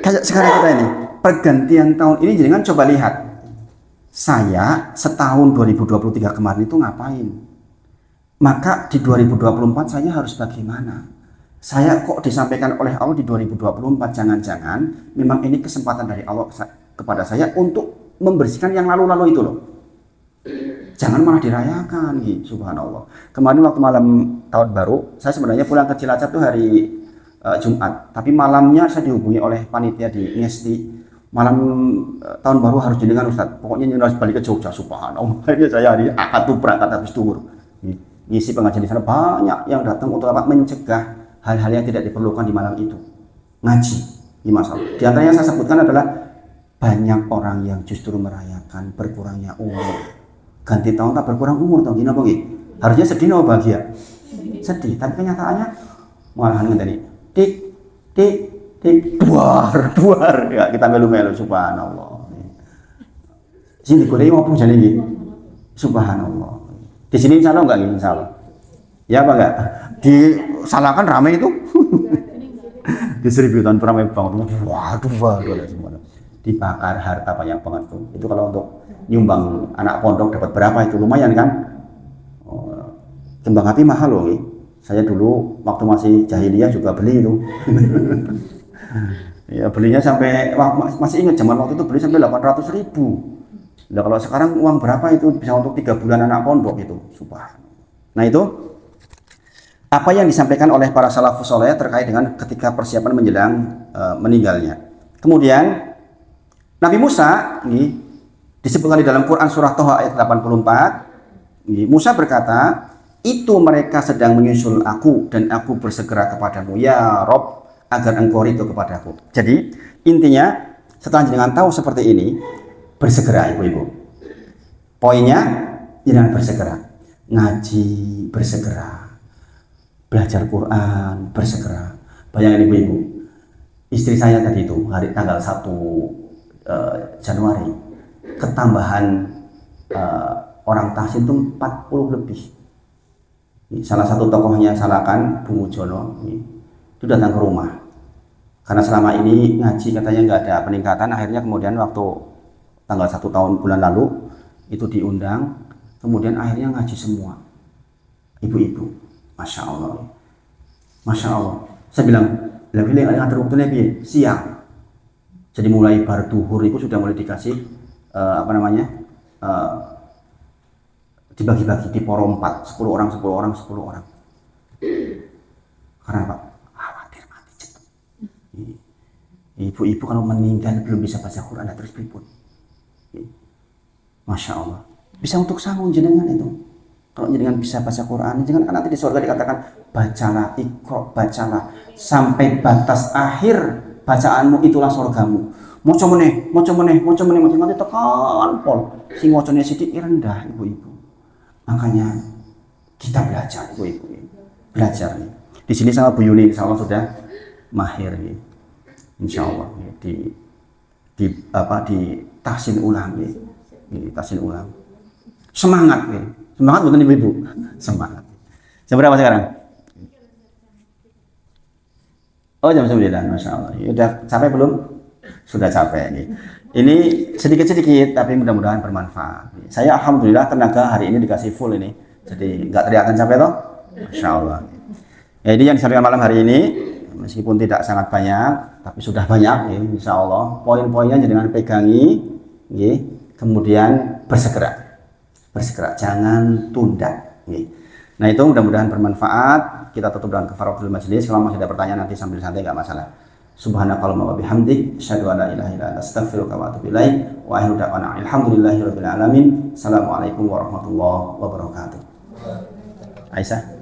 kayak sekarang kita ini, pergantian tahun ini jangan coba lihat. Saya setahun 2023 kemarin itu ngapain? Maka di 2024 saya harus bagaimana? Saya kok disampaikan oleh Allah di 2024, jangan-jangan memang ini kesempatan dari Allah kepada saya untuk membersihkan yang lalu-lalu itu loh. Jangan malah dirayakan gitu, subhanallah. Kemarin waktu malam tahun baru, saya sebenarnya pulang ke Cilacap tuh hari Jumat, tapi malamnya saya dihubungi oleh panitia di Ngesti. Malam tahun baru harus jenengan Ustaz. Pokoknya jenengan harus balik ke Jogja, subhanallah. Akhirnya saya hari akad tuh berangkat habis duhur. Ngisi pengajian di sana banyak yang datang untuk apa? Mencegah hal-hal yang tidak diperlukan di malam itu. Ngaji, ini masalah. Di antara yang saya sebutkan adalah banyak orang yang justru merayakan berkurangnya umur. Ganti tahun tak berkurang umur, tahu gini apa gitu? Harusnya sedih atau bahagia? Sedih, tapi kenyataannya malahan ngenteni. Tik buar ya kita melu-melu subhanallah. Sini golek opo jane iki? Subhanallah. Di sini insyaallah enggak gini insyaallah. Ya apa enggak? Disalahkan rame itu. Di 1000 tahun ramai banget. Waduh semua. Dibakar harta banyak banget tuh. Itu kalau untuk nyumbang anak pondok dapat berapa itu lumayan kan? Kembang api mahal loh. Saya dulu waktu masih jahiliyah juga beli itu. Ya belinya sampai masih ingat zaman waktu itu beli sampai 800.000. Nah kalau sekarang uang berapa itu bisa untuk 3 bulan anak pondok itu, subhanallah. Nah itu apa yang disampaikan oleh para salafus saleh terkait dengan ketika persiapan menjelang meninggalnya. Kemudian Nabi Musa ini disebutkan di dalam Quran surah Toha ayat 84. Musa berkata, itu mereka sedang menyusul aku dan aku bersegera kepadamu ya Rob agar engkau ridho kepadaku. Jadi intinya setelah jenengan tahu seperti ini, bersegera ibu-ibu. Poinnya jenengan bersegera, ngaji bersegera, belajar Quran bersegera. Bayangin ibu-ibu, istri saya tadi itu hari tanggal 1 Januari ketambahan orang tahsin itu 40 lebih. Salah satu tokohnya Salakan, Bung Mujono, itu datang ke rumah. Karena selama ini ngaji katanya nggak ada peningkatan, akhirnya kemudian waktu tanggal 1 tahun bulan lalu itu diundang, kemudian akhirnya ngaji semua. Ibu-ibu, Masya Allah. Masya Allah. Saya bilang, lebih ngatur waktunya siang. Jadi mulai bar duhur itu sudah mulai dikasih dibagi-bagi di poro 4, 10 orang, 10 orang, 10 orang. Karena apa? Khawatir mati cepat. Ibu-ibu kalau meninggal belum bisa baca Quran terus pripun. Masya Allah. Bisa untuk sanggup jenengan itu. Kalau jenengan bisa baca Quran, jangan kan nanti di surga dikatakan bacalah, ikro, bacalah sampai batas akhir bacaanmu itulah surgamu. Moco meneh, nanti tekan pol. Sing mocone sithik rendah ibu-ibu. Makanya kita belajar ibu-ibu, belajar nih. Di sini sama Bu Yuni insya Allah sudah mahir nih, insya Allah di tahsin ulang nih, tahsin ulang. Semangat nih, semangat bukan ibu-ibu, semangat. Jam berapa sekarang? Oh jam 9, Masya Allah. Udah capek belum? Sudah capek nih. Ini sedikit-sedikit tapi mudah-mudahan bermanfaat. Saya alhamdulillah tenaga hari ini dikasih full ini. Jadi nggak teriakan capek toh? Masya Allah. Ya, ini yang disampaikan malam hari ini meskipun tidak sangat banyak tapi sudah banyak ya, insya Allah. Poin-poinnya jangan pegangi ya. Kemudian bersegera. Jangan tunda ya. Nah itu mudah-mudahan bermanfaat. Kita tutup dengan kafaratul majlis. Kalau masih ada pertanyaan nanti sambil santai nggak masalah. Subhanakallahumma wa bihamdik asyhadu an la ilaha illa anta astaghfiruka wa atubu ilaik wa akhiru da'wana alhamdulillahirabbil alamin. Assalamualaikum warahmatullahi wabarakatuh. Aisyah.